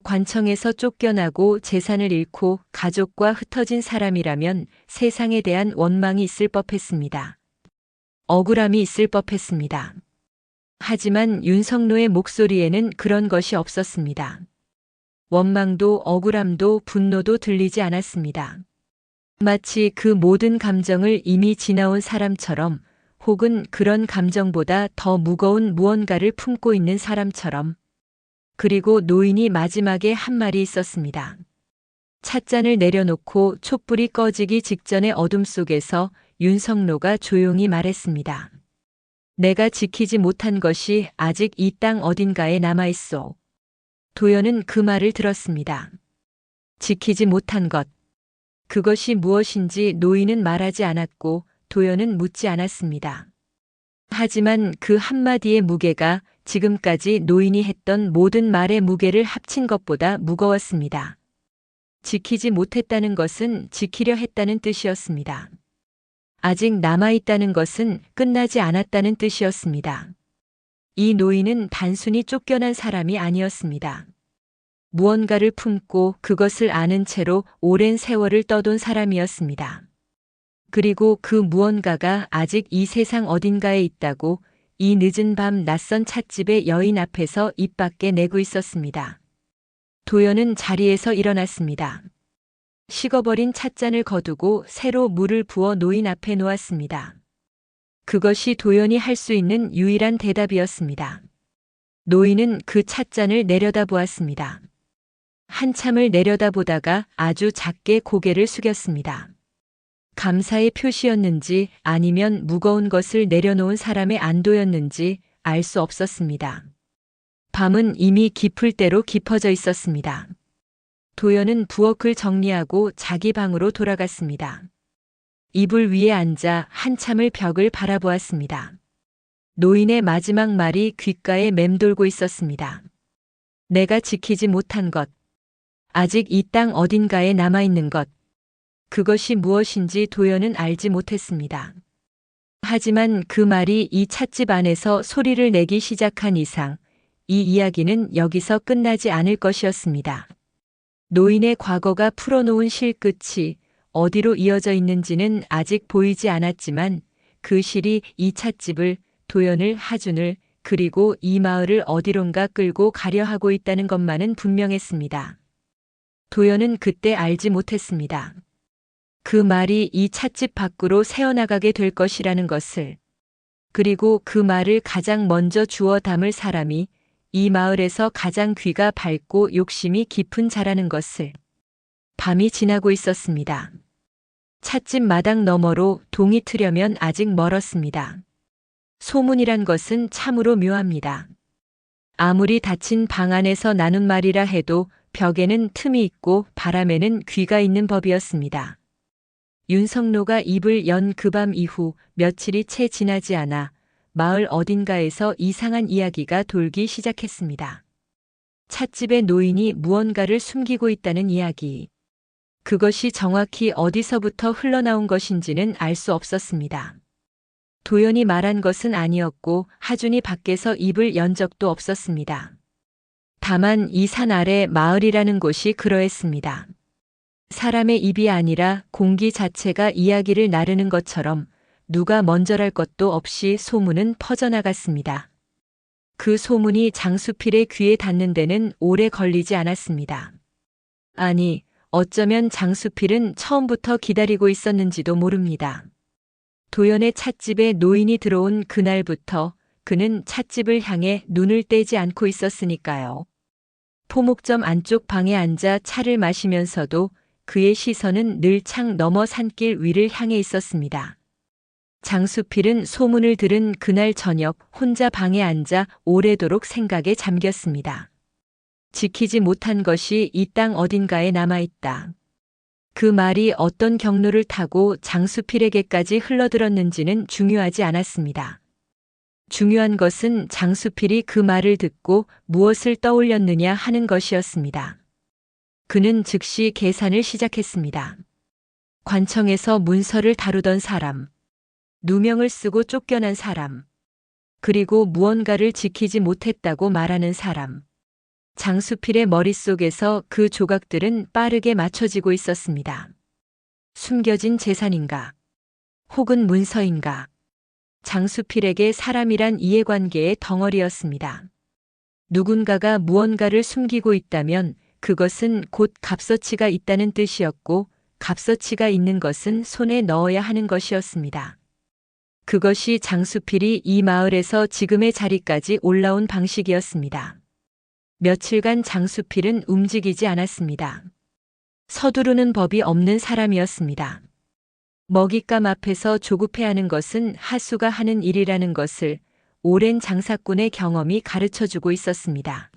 관청에서 쫓겨나고 재산을 잃고 가족과 흩어진 사람이라면 세상에 대한 원망이 있을 법했습니다. 억울함이 있을 법했습니다. 하지만 윤석노의 목소리에는 그런 것이 없었습니다. 원망도 억울함도 분노도 들리지 않았습니다. 마치 그 모든 감정을 이미 지나온 사람처럼 혹은 그런 감정보다 더 무거운 무언가를 품고 있는 사람처럼. 그리고 노인이 마지막에 한 말이 있었습니다. 찻잔을 내려놓고 촛불이 꺼지기 직전의 어둠 속에서 윤석노가 조용히 말했습니다. 내가 지키지 못한 것이 아직 이 땅 어딘가에 남아있소. 도연은 그 말을 들었습니다. 지키지 못한 것. 그것이 무엇인지 노인은 말하지 않았고 도연은 묻지 않았습니다. 하지만 그 한마디의 무게가 지금까지 노인이 했던 모든 말의 무게를 합친 것보다 무거웠습니다. 지키지 못했다는 것은 지키려 했다는 뜻이었습니다. 아직 남아있다는 것은 끝나지 않았다는 뜻이었습니다. 이 노인은 단순히 쫓겨난 사람이 아니었습니다. 무언가를 품고 그것을 아는 채로 오랜 세월을 떠돈 사람이었습니다. 그리고 그 무언가가 아직 이 세상 어딘가에 있다고 이 늦은 밤 낯선 찻집의 여인 앞에서 입 밖에 내고 있었습니다. 도연은 자리에서 일어났습니다. 식어버린 찻잔을 거두고 새로 물을 부어 노인 앞에 놓았습니다. 그것이 도연이 할 수 있는 유일한 대답이었습니다. 노인은 그 찻잔을 내려다보았습니다. 한참을 내려다보다가 아주 작게 고개를 숙였습니다. 감사의 표시였는지 아니면 무거운 것을 내려놓은 사람의 안도였는지 알 수 없었습니다. 밤은 이미 깊을 대로 깊어져 있었습니다. 도연은 부엌을 정리하고 자기 방으로 돌아갔습니다. 이불 위에 앉아 한참을 벽을 바라보았습니다. 노인의 마지막 말이 귓가에 맴돌고 있었습니다. 내가 지키지 못한 것, 아직 이 땅 어딘가에 남아있는 것, 그것이 무엇인지 도연은 알지 못했습니다. 하지만 그 말이 이 찻집 안에서 소리를 내기 시작한 이상 이 이야기는 여기서 끝나지 않을 것이었습니다. 노인의 과거가 풀어놓은 실끝이 어디로 이어져 있는지는 아직 보이지 않았지만 그 실이 이 찻집을, 도연을, 하준을, 그리고 이 마을을 어디론가 끌고 가려 하고 있다는 것만은 분명했습니다. 도연은 그때 알지 못했습니다. 그 말이 이 찻집 밖으로 새어나가게 될 것이라는 것을, 그리고 그 말을 가장 먼저 주워 담을 사람이 이 마을에서 가장 귀가 밝고 욕심이 깊은 자라는 것을. 밤이 지나고 있었습니다. 찻집 마당 너머로 동이 트려면 아직 멀었습니다. 소문이란 것은 참으로 묘합니다. 아무리 닫힌 방 안에서 나눈 말이라 해도 벽에는 틈이 있고 바람에는 귀가 있는 법이었습니다. 윤석노가 입을 연 그 밤 이후 며칠이 채 지나지 않아 마을 어딘가에서 이상한 이야기가 돌기 시작했습니다. 찻집의 노인이 무언가를 숨기고 있다는 이야기. 그것이 정확히 어디서부터 흘러나온 것인지는 알 수 없었습니다. 도연이 말한 것은 아니었고 하준이 밖에서 입을 연 적도 없었습니다. 다만 이 산 아래 마을이라는 곳이 그러했습니다. 사람의 입이 아니라 공기 자체가 이야기를 나르는 것처럼 누가 먼저랄 것도 없이 소문은 퍼져나갔습니다. 그 소문이 장수필의 귀에 닿는 데는 오래 걸리지 않았습니다. 아니, 어쩌면 장수필은 처음부터 기다리고 있었는지도 모릅니다. 도연의 찻집에 노인이 들어온 그날부터 그는 찻집을 향해 눈을 떼지 않고 있었으니까요. 포목점 안쪽 방에 앉아 차를 마시면서도 그의 시선은 늘 창 너머 산길 위를 향해 있었습니다. 장수필은 소문을 들은 그날 저녁 혼자 방에 앉아 오래도록 생각에 잠겼습니다. 지키지 못한 것이 이 땅 어딘가에 남아있다. 그 말이 어떤 경로를 타고 장수필에게까지 흘러들었는지는 중요하지 않았습니다. 중요한 것은 장수필이 그 말을 듣고 무엇을 떠올렸느냐 하는 것이었습니다. 그는 즉시 계산을 시작했습니다. 관청에서 문서를 다루던 사람, 누명을 쓰고 쫓겨난 사람, 그리고 무언가를 지키지 못했다고 말하는 사람. 장수필의 머릿속에서 그 조각들은 빠르게 맞춰지고 있었습니다. 숨겨진 재산인가? 혹은 문서인가? 장수필에게 사람이란 이해관계의 덩어리였습니다. 누군가가 무언가를 숨기고 있다면 그것은 곧 값어치가 있다는 뜻이었고 값어치가 있는 것은 손에 넣어야 하는 것이었습니다. 그것이 장수필이 이 마을에서 지금의 자리까지 올라온 방식이었습니다. 며칠간 장수필은 움직이지 않았습니다. 서두르는 법이 없는 사람이었습니다. 먹잇감 앞에서 조급해하는 것은 하수가 하는 일이라는 것을 오랜 장사꾼의 경험이 가르쳐주고 있었습니다.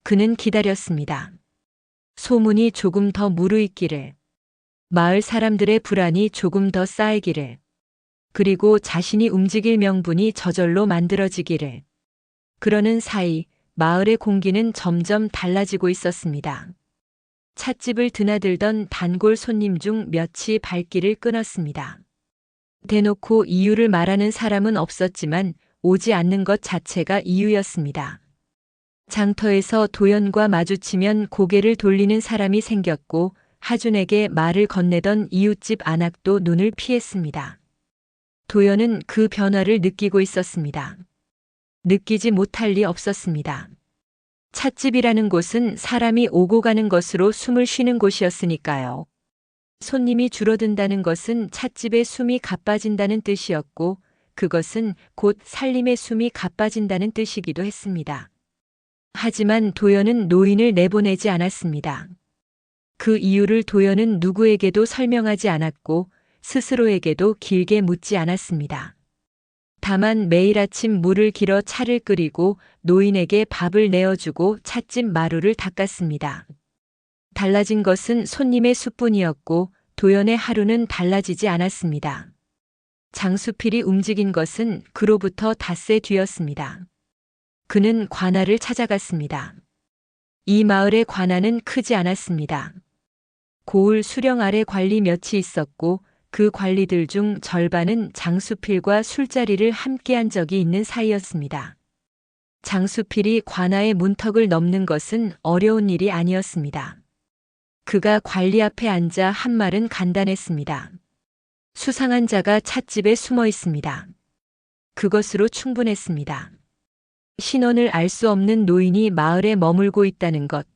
그는 기다렸습니다. 소문이 조금 더 무르익기를, 마을 사람들의 불안이 조금 더 쌓이기를, 그리고 자신이 움직일 명분이 저절로 만들어지기를. 그러는 사이 마을의 공기는 점점 달라지고 있었습니다. 찻집을 드나들던 단골 손님 중 몇이 발길을 끊었습니다. 대놓고 이유를 말하는 사람은 없었지만 오지 않는 것 자체가 이유였습니다. 장터에서 도연과 마주치면 고개를 돌리는 사람이 생겼고 하준에게 말을 건네던 이웃집 안악도 눈을 피했습니다. 도연은 그 변화를 느끼고 있었습니다. 느끼지 못할 리 없었습니다. 찻집이라는 곳은 사람이 오고 가는 것으로 숨을 쉬는 곳이었으니까요. 손님이 줄어든다는 것은 찻집의 숨이 가빠진다는 뜻이었고 그것은 곧 살림의 숨이 가빠진다는 뜻이기도 했습니다. 하지만 도연은 노인을 내보내지 않았습니다. 그 이유를 도연은 누구에게도 설명하지 않았고 스스로에게도 길게 묻지 않았습니다. 다만 매일 아침 물을 길어 차를 끓이고 노인에게 밥을 내어주고 찻집 마루를 닦았습니다. 달라진 것은 손님의 수뿐이었고 도연의 하루는 달라지지 않았습니다. 장수필이 움직인 것은 그로부터 닷새 뒤였습니다. 그는 관아를 찾아갔습니다. 이 마을의 관아는 크지 않았습니다. 고을 수령 아래 관리 몇이 있었고 그 관리들 중 절반은 장수필과 술자리를 함께한 적이 있는 사이였습니다. 장수필이 관아의 문턱을 넘는 것은 어려운 일이 아니었습니다. 그가 관리 앞에 앉아 한 말은 간단했습니다. 수상한 자가 찻집에 숨어 있습니다. 그것으로 충분했습니다. 신원을 알 수 없는 노인이 마을에 머물고 있다는 것,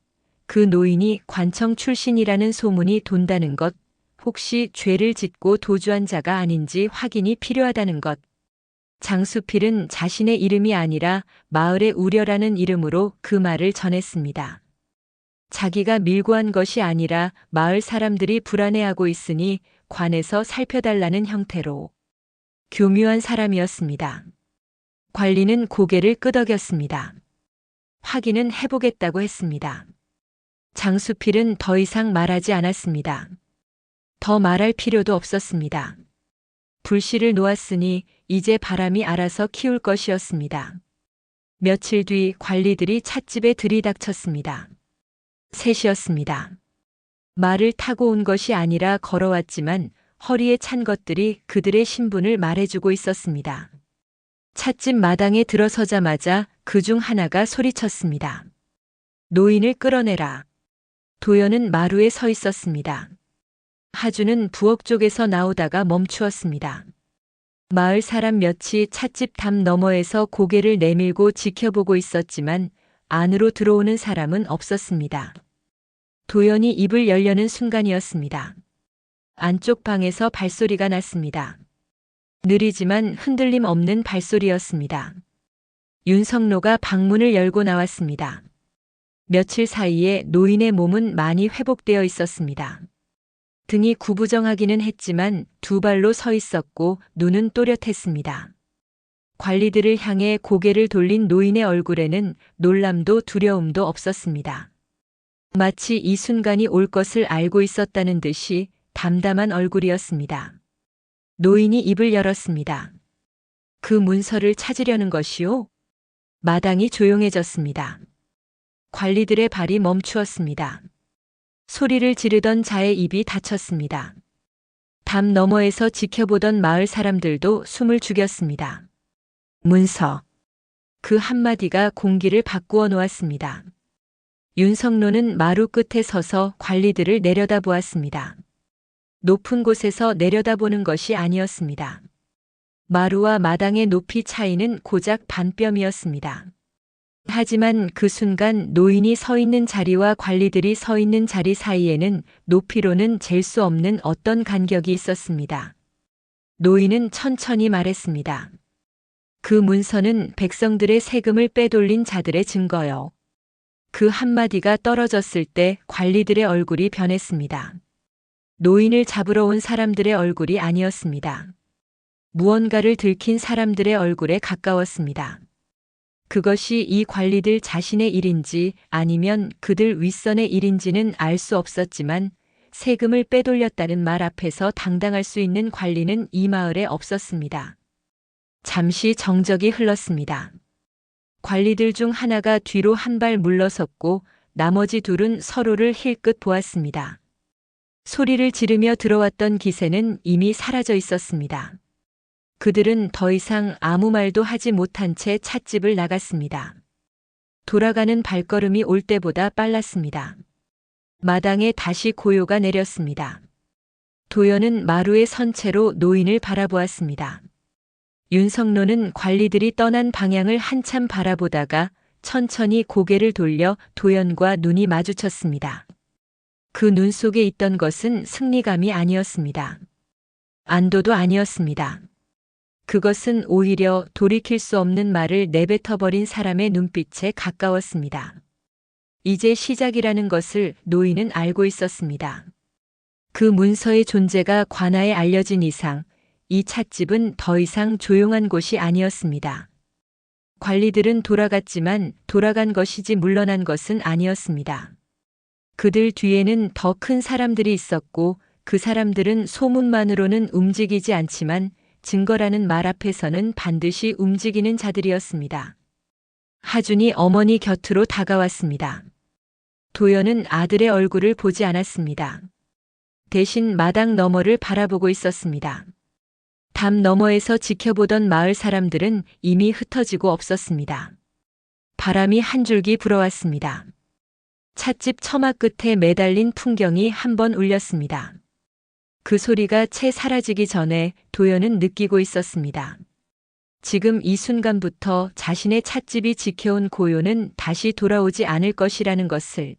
그 노인이 관청 출신이라는 소문이 돈다는 것, 혹시 죄를 짓고 도주한 자가 아닌지 확인이 필요하다는 것. 장수필은 자신의 이름이 아니라 마을의 우려라는 이름으로 그 말을 전했습니다. 자기가 밀고 한 것이 아니라 마을 사람들이 불안해하고 있으니 관에서 살펴달라는 형태로. 교묘한 사람이었습니다. 관리는 고개를 끄덕였습니다. 확인은 해보겠다고 했습니다. 장수필은 더 이상 말하지 않았습니다. 더 말할 필요도 없었습니다. 불씨를 놓았으니 이제 바람이 알아서 키울 것이었습니다. 며칠 뒤 관리들이 찻집에 들이닥쳤습니다. 셋이었습니다. 말을 타고 온 것이 아니라 걸어왔지만 허리에 찬 것들이 그들의 신분을 말해주고 있었습니다. 찻집 마당에 들어서자마자 그중 하나가 소리쳤습니다. 노인을 끌어내라. 도연은 마루에 서 있었습니다. 하주는 부엌 쪽에서 나오다가 멈추었습니다. 마을 사람 몇이 찻집 담 너머에서 고개를 내밀고 지켜보고 있었지만 안으로 들어오는 사람은 없었습니다. 도연이 입을 열려는 순간이었습니다. 안쪽 방에서 발소리가 났습니다. 느리지만 흔들림 없는 발소리였습니다. 윤성로가 방문을 열고 나왔습니다. 며칠 사이에 노인의 몸은 많이 회복되어 있었습니다. 등이 구부정하기는 했지만 두 발로 서 있었고 눈은 또렷했습니다. 관리들을 향해 고개를 돌린 노인의 얼굴에는 놀람도 두려움도 없었습니다. 마치 이 순간이 올 것을 알고 있었다는 듯이 담담한 얼굴이었습니다. 노인이 입을 열었습니다. 그 문서를 찾으려는 것이요? 마당이 조용해졌습니다. 관리들의 발이 멈추었습니다. 소리를 지르던 자의 입이 닫혔습니다. 담 너머에서 지켜보던 마을 사람들도 숨을 죽였습니다. 문서. 그 한마디가 공기를 바꾸어 놓았습니다. 윤성로는 마루 끝에 서서 관리들을 내려다보았습니다. 높은 곳에서 내려다보는 것이 아니었습니다. 마루와 마당의 높이 차이는 고작 반뼘이었습니다. 하지만 그 순간 노인이 서 있는 자리와 관리들이 서 있는 자리 사이에는 높이로는 잴 수 없는 어떤 간격이 있었습니다. 노인은 천천히 말했습니다. 그 문서는 백성들의 세금을 빼돌린 자들의 증거요. 그 한마디가 떨어졌을 때 관리들의 얼굴이 변했습니다. 노인을 잡으러 온 사람들의 얼굴이 아니었습니다. 무언가를 들킨 사람들의 얼굴에 가까웠습니다. 그것이 이 관리들 자신의 일인지 아니면 그들 윗선의 일인지는 알 수 없었지만 세금을 빼돌렸다는 말 앞에서 당당할 수 있는 관리는 이 마을에 없었습니다. 잠시 정적이 흘렀습니다. 관리들 중 하나가 뒤로 한 발 물러섰고 나머지 둘은 서로를 힐끗 보았습니다. 소리를 지르며 들어왔던 기세는 이미 사라져 있었습니다. 그들은 더 이상 아무 말도 하지 못한 채 찻집을 나갔습니다. 돌아가는 발걸음이 올 때보다 빨랐습니다. 마당에 다시 고요가 내렸습니다. 도연은 마루에 선 채로 노인을 바라보았습니다. 윤성로는 관리들이 떠난 방향을 한참 바라보다가 천천히 고개를 돌려 도연과 눈이 마주쳤습니다. 그 눈 속에 있던 것은 승리감이 아니었습니다. 안도도 아니었습니다. 그것은 오히려 돌이킬 수 없는 말을 내뱉어버린 사람의 눈빛에 가까웠습니다. 이제 시작이라는 것을 노인은 알고 있었습니다. 그 문서의 존재가 관아에 알려진 이상 이 찻집은 더 이상 조용한 곳이 아니었습니다. 관리들은 돌아갔지만 돌아간 것이지 물러난 것은 아니었습니다. 그들 뒤에는 더 큰 사람들이 있었고 그 사람들은 소문만으로는 움직이지 않지만 증거라는 말 앞에서는 반드시 움직이는 자들이었습니다. 하준이 어머니 곁으로 다가왔습니다. 도연은 아들의 얼굴을 보지 않았습니다. 대신 마당 너머를 바라보고 있었습니다. 담 너머에서 지켜보던 마을 사람들은 이미 흩어지고 없었습니다. 바람이 한 줄기 불어왔습니다. 찻집 처마 끝에 매달린 풍경이 한번 울렸습니다. 그 소리가 채 사라지기 전에 도연은 느끼고 있었습니다. 지금 이 순간부터 자신의 찻집이 지켜온 고요는 다시 돌아오지 않을 것이라는 것을,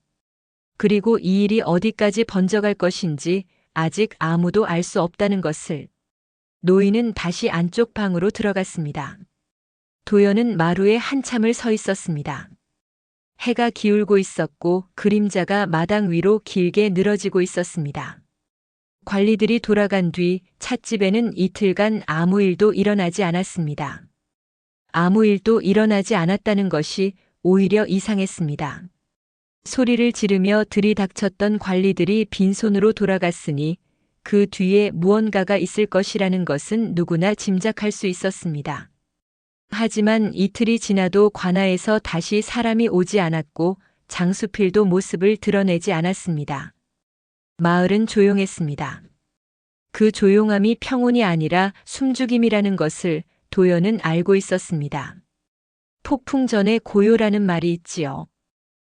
그리고 이 일이 어디까지 번져갈 것인지 아직 아무도 알 수 없다는 것을. 노인은 다시 안쪽 방으로 들어갔습니다. 도연은 마루에 한참을 서 있었습니다. 해가 기울고 있었고 그림자가 마당 위로 길게 늘어지고 있었습니다. 관리들이 돌아간 뒤 찻집에는 이틀간 아무 일도 일어나지 않았습니다. 아무 일도 일어나지 않았다는 것이 오히려 이상했습니다. 소리를 지르며 들이닥쳤던 관리들이 빈손으로 돌아갔으니 그 뒤에 무언가가 있을 것이라는 것은 누구나 짐작할 수 있었습니다. 하지만 이틀이 지나도 관아에서 다시 사람이 오지 않았고 장수필도 모습을 드러내지 않았습니다. 마을은 조용했습니다. 그 조용함이 평온이 아니라 숨죽임이라는 것을 도연은 알고 있었습니다. 폭풍 전에 고요라는 말이 있지요.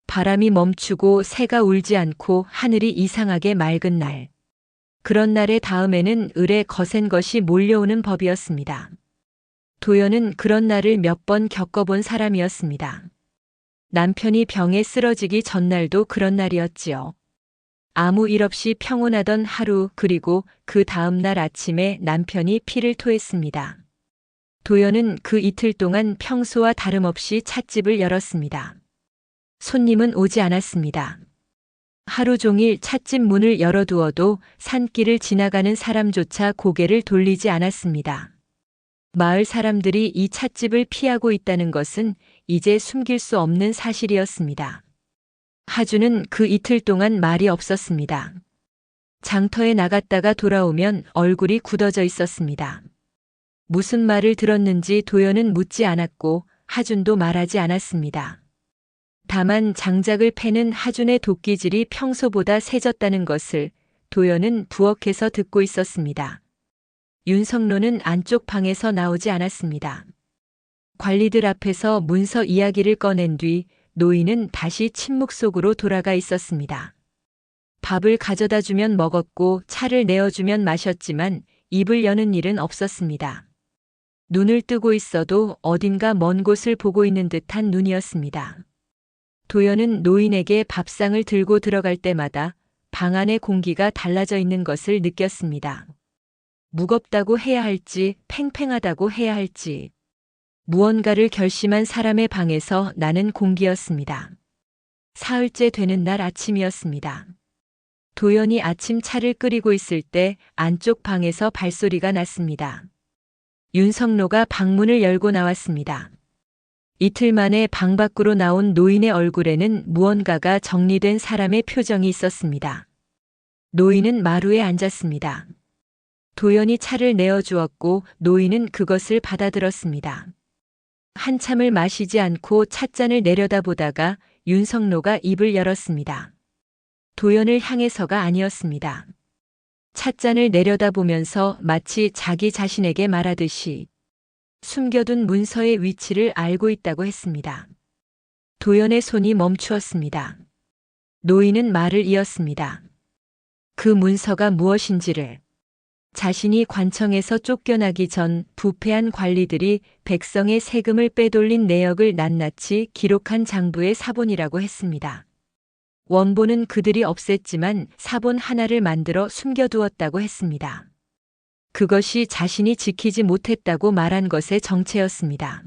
바람이 멈추고 새가 울지 않고 하늘이 이상하게 맑은 날. 그런 날의 다음에는 을에 거센 것이 몰려오는 법이었습니다. 도연은 그런 날을 몇 번 겪어본 사람이었습니다. 남편이 병에 쓰러지기 전날도 그런 날이었지요. 아무 일 없이 평온하던 하루, 그리고 그 다음 날 아침에 남편이 피를 토했습니다. 도연은 그 이틀 동안 평소와 다름없이 찻집을 열었습니다. 손님은 오지 않았습니다. 하루 종일 찻집 문을 열어두어도 산길을 지나가는 사람조차 고개를 돌리지 않았습니다. 마을 사람들이 이 찻집을 피하고 있다는 것은 이제 숨길 수 없는 사실이었습니다. 하주는 그 이틀 동안 말이 없었습니다. 장터에 나갔다가 돌아오면 얼굴이 굳어져 있었습니다. 무슨 말을 들었는지 도연은 묻지 않았고 하준도 말하지 않았습니다. 다만 장작을 패는 하준의 도끼질이 평소보다 세졌다는 것을 도연은 부엌에서 듣고 있었습니다. 윤성로는 안쪽 방에서 나오지 않았습니다. 관리들 앞에서 문서 이야기를 꺼낸 뒤 노인은 다시 침묵 속으로 돌아가 있었습니다. 밥을 가져다 주면 먹었고 차를 내어주면 마셨지만 입을 여는 일은 없었습니다. 눈을 뜨고 있어도 어딘가 먼 곳을 보고 있는 듯한 눈이었습니다. 도연은 노인에게 밥상을 들고 들어갈 때마다 방 안의 공기가 달라져 있는 것을 느꼈습니다. 무겁다고 해야 할지 팽팽하다고 해야 할지 무언가를 결심한 사람의 방에서 나는 공기였습니다. 사흘째 되는 날 아침이었습니다. 도연이 아침 차를 끓이고 있을 때 안쪽 방에서 발소리가 났습니다. 윤성로가 방문을 열고 나왔습니다. 이틀 만에 방 밖으로 나온 노인의 얼굴에는 무언가가 정리된 사람의 표정이 있었습니다. 노인은 마루에 앉았습니다. 도연이 차를 내어주었고 노인은 그것을 받아들었습니다. 한참을 마시지 않고 찻잔을 내려다보다가 윤성로가 입을 열었습니다. 도연을 향해서가 아니었습니다. 찻잔을 내려다보면서 마치 자기 자신에게 말하듯이 숨겨둔 문서의 위치를 알고 있다고 했습니다. 도연의 손이 멈추었습니다. 노인은 말을 이었습니다. 그 문서가 무엇인지를 자신이 관청에서 쫓겨나기 전 부패한 관리들이 백성의 세금을 빼돌린 내역을 낱낱이 기록한 장부의 사본이라고 했습니다. 원본은 그들이 없앴지만 사본 하나를 만들어 숨겨두었다고 했습니다. 그것이 자신이 지키지 못했다고 말한 것의 정체였습니다.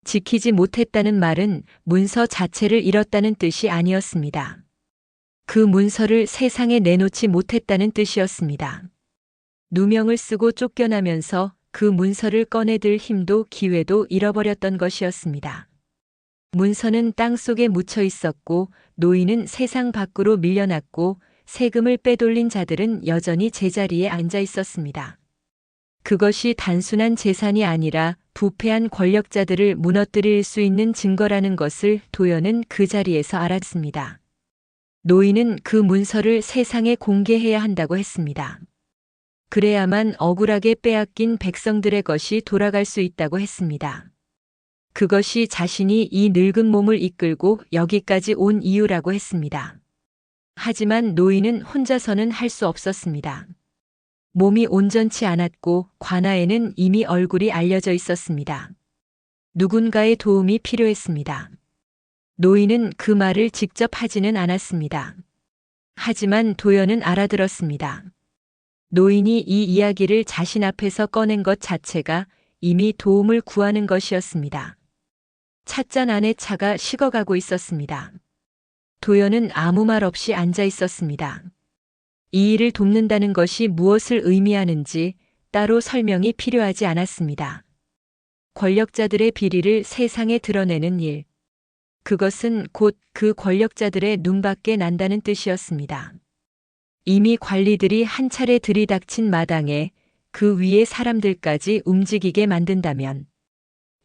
지키지 못했다는 말은 문서 자체를 잃었다는 뜻이 아니었습니다. 그 문서를 세상에 내놓지 못했다는 뜻이었습니다. 누명을 쓰고 쫓겨나면서 그 문서를 꺼내들 힘도 기회도 잃어버렸던 것이었습니다. 문서는 땅속에 묻혀 있었고 노인은 세상 밖으로 밀려났고 세금을 빼돌린 자들은 여전히 제자리에 앉아 있었습니다. 그것이 단순한 재산이 아니라 부패한 권력자들을 무너뜨릴 수 있는 증거라는 것을 도연은 그 자리에서 알았습니다. 노인은 그 문서를 세상에 공개해야 한다고 했습니다. 그래야만 억울하게 빼앗긴 백성들의 것이 돌아갈 수 있다고 했습니다. 그것이 자신이 이 늙은 몸을 이끌고 여기까지 온 이유라고 했습니다. 하지만 노인은 혼자서는 할 수 없었습니다. 몸이 온전치 않았고 관아에는 이미 얼굴이 알려져 있었습니다. 누군가의 도움이 필요했습니다. 노인은 그 말을 직접 하지는 않았습니다. 하지만 도연은 알아들었습니다. 노인이 이 이야기를 자신 앞에서 꺼낸 것 자체가 이미 도움을 구하는 것이었습니다. 찻잔 안에 차가 식어가고 있었습니다. 도연은 아무 말 없이 앉아 있었습니다. 이 일을 돕는다는 것이 무엇을 의미하는지 따로 설명이 필요하지 않았습니다. 권력자들의 비리를 세상에 드러내는 일. 그것은 곧 그 권력자들의 눈밖에 난다는 뜻이었습니다. 이미 관리들이 한 차례 들이닥친 마당에 그 위에 사람들까지 움직이게 만든다면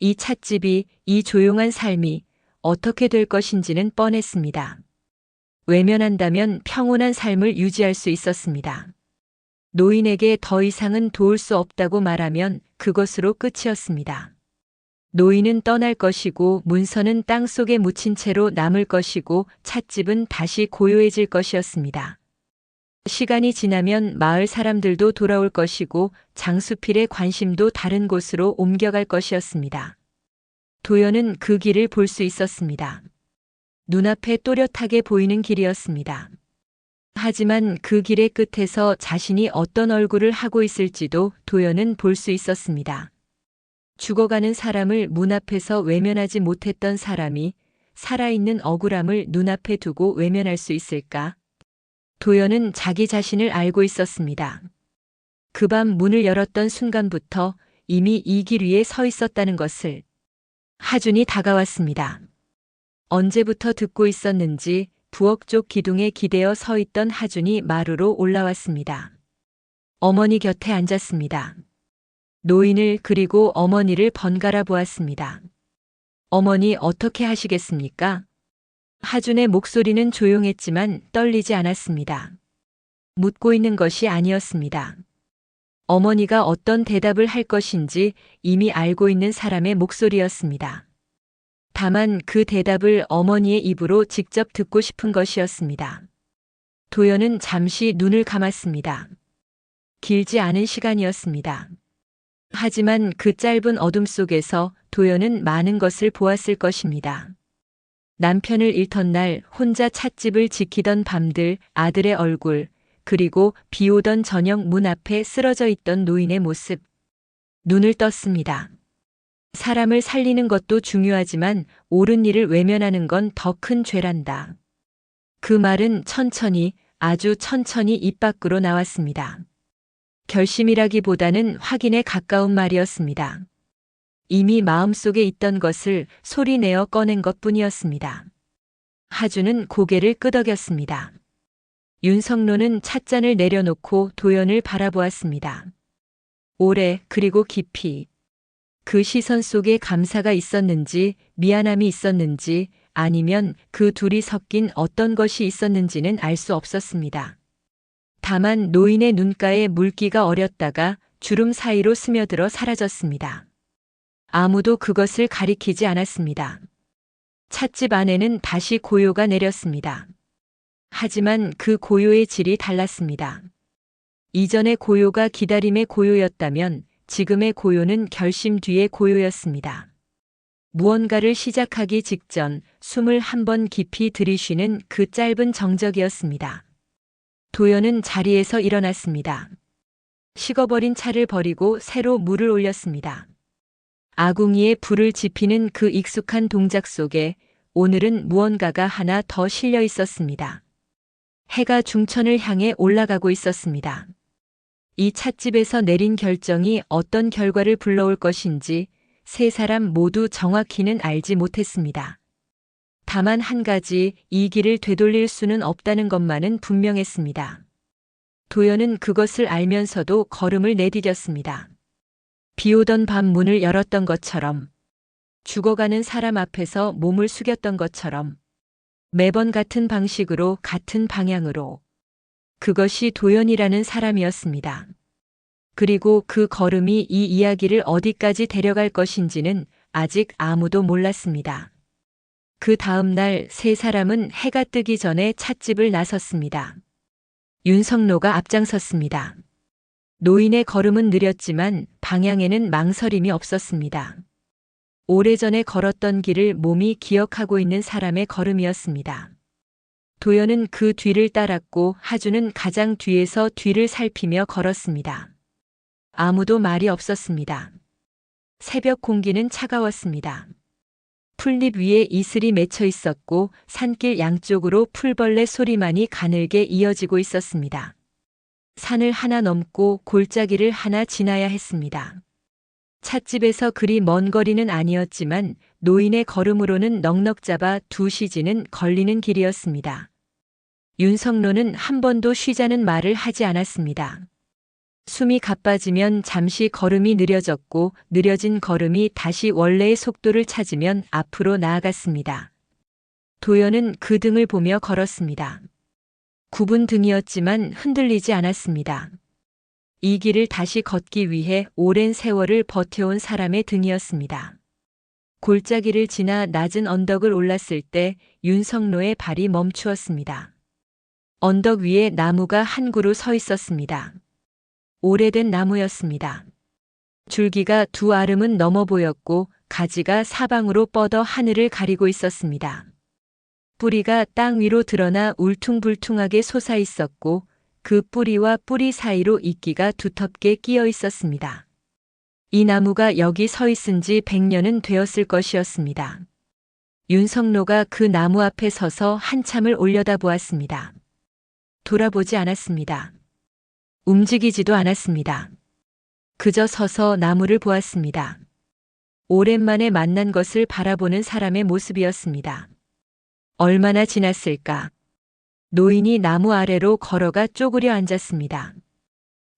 이 찻집이, 이 조용한 삶이 어떻게 될 것인지는 뻔했습니다. 외면한다면 평온한 삶을 유지할 수 있었습니다. 노인에게 더 이상은 도울 수 없다고 말하면 그것으로 끝이었습니다. 노인은 떠날 것이고 문서는 땅속에 묻힌 채로 남을 것이고 찻집은 다시 고요해질 것이었습니다. 시간이 지나면 마을 사람들도 돌아올 것이고 장수필의 관심도 다른 곳으로 옮겨갈 것이었습니다. 도연은 그 길을 볼 수 있었습니다. 눈앞에 또렷하게 보이는 길이었습니다. 하지만 그 길의 끝에서 자신이 어떤 얼굴을 하고 있을지도 도연은 볼 수 있었습니다. 죽어가는 사람을 문 앞에서 외면하지 못했던 사람이 살아있는 억울함을 눈앞에 두고 외면할 수 있을까? 도연은 자기 자신을 알고 있었습니다. 그 밤 문을 열었던 순간부터 이미 이 길 위에 서 있었다는 것을. 하준이 다가왔습니다. 언제부터 듣고 있었는지 부엌 쪽 기둥에 기대어 서 있던 하준이 마루로 올라왔습니다. 어머니 곁에 앉았습니다. 노인을 그리고 어머니를 번갈아 보았습니다. 어머니 어떻게 하시겠습니까? 하준의 목소리는 조용했지만 떨리지 않았습니다. 묻고 있는 것이 아니었습니다. 어머니가 어떤 대답을 할 것인지 이미 알고 있는 사람의 목소리였습니다. 다만 그 대답을 어머니의 입으로 직접 듣고 싶은 것이었습니다. 도연은 잠시 눈을 감았습니다. 길지 않은 시간이었습니다. 하지만 그 짧은 어둠 속에서 도연은 많은 것을 보았을 것입니다. 남편을 잃던 날 혼자 찻집을 지키던 밤들, 아들의 얼굴, 그리고 비 오던 저녁 문 앞에 쓰러져 있던 노인의 모습. 눈을 떴습니다. 사람을 살리는 것도 중요하지만 옳은 일을 외면하는 건 더 큰 죄란다. 그 말은 천천히, 아주 천천히 입 밖으로 나왔습니다. 결심이라기보다는 확인에 가까운 말이었습니다. 이미 마음속에 있던 것을 소리내어 꺼낸 것뿐이었습니다. 하준은 고개를 끄덕였습니다. 윤성로는 찻잔을 내려놓고 도연을 바라보았습니다. 오래 그리고 깊이. 그 시선 속에 감사가 있었는지 미안함이 있었는지 아니면 그 둘이 섞인 어떤 것이 있었는지는 알 수 없었습니다. 다만 노인의 눈가에 물기가 어렸다가 주름 사이로 스며들어 사라졌습니다. 아무도 그것을 가리키지 않았습니다. 찻집 안에는 다시 고요가 내렸습니다. 하지만 그 고요의 질이 달랐습니다. 이전의 고요가 기다림의 고요였다면 지금의 고요는 결심 뒤의 고요였습니다. 무언가를 시작하기 직전 숨을 한 번 깊이 들이쉬는 그 짧은 정적이었습니다. 도연은 자리에서 일어났습니다. 식어버린 차를 버리고 새로 물을 올렸습니다. 아궁이에 불을 지피는 그 익숙한 동작 속에 오늘은 무언가가 하나 더 실려 있었습니다. 해가 중천을 향해 올라가고 있었습니다. 이 찻집에서 내린 결정이 어떤 결과를 불러올 것인지 세 사람 모두 정확히는 알지 못했습니다. 다만 한 가지, 이 길을 되돌릴 수는 없다는 것만은 분명했습니다. 도연은 그것을 알면서도 걸음을 내디뎠습니다. 비 오던 밤 문을 열었던 것처럼, 죽어가는 사람 앞에서 몸을 숙였던 것처럼, 매번 같은 방식으로 같은 방향으로. 그것이 도연이라는 사람이었습니다. 그리고 그 걸음이 이 이야기를 어디까지 데려갈 것인지는 아직 아무도 몰랐습니다. 그 다음 날 세 사람은 해가 뜨기 전에 찻집을 나섰습니다. 윤성로가 앞장섰습니다. 노인의 걸음은 느렸지만 방향에는 망설임이 없었습니다. 오래전에 걸었던 길을 몸이 기억하고 있는 사람의 걸음이었습니다. 도연은 그 뒤를 따랐고 하준은 가장 뒤에서 뒤를 살피며 걸었습니다. 아무도 말이 없었습니다. 새벽 공기는 차가웠습니다. 풀잎 위에 이슬이 맺혀 있었고 산길 양쪽으로 풀벌레 소리만이 가늘게 이어지고 있었습니다. 산을 하나 넘고 골짜기를 하나 지나야 했습니다. 찻집에서 그리 먼 거리는 아니었지만 노인의 걸음으로는 넉넉 잡아 2시간은 걸리는 길이었습니다. 윤성로는 한 번도 쉬자는 말을 하지 않았습니다. 숨이 가빠지면 잠시 걸음이 느려졌고 느려진 걸음이 다시 원래의 속도를 찾으면 앞으로 나아갔습니다. 도연은 그 등을 보며 걸었습니다. 굽은 등이었지만 흔들리지 않았습니다. 이 길을 다시 걷기 위해 오랜 세월을 버텨온 사람의 등이었습니다. 골짜기를 지나 낮은 언덕을 올랐을 때 윤석로의 발이 멈추었습니다. 언덕 위에 나무가 한 그루 서 있었습니다. 오래된 나무였습니다. 줄기가 두 아름은 넘어 보였고 가지가 사방으로 뻗어 하늘을 가리고 있었습니다. 뿌리가 땅 위로 드러나 울퉁불퉁하게 솟아 있었고 그 뿌리와 뿌리 사이로 이끼가 두텁게 끼어 있었습니다. 이 나무가 여기 서 있은 지 100년은 되었을 것이었습니다. 윤석로가 그 나무 앞에 서서 한참을 올려다보았습니다. 돌아보지 않았습니다. 움직이지도 않았습니다. 그저 서서 나무를 보았습니다. 오랜만에 만난 것을 바라보는 사람의 모습이었습니다. 얼마나 지났을까? 노인이 나무 아래로 걸어가 쪼그려 앉았습니다.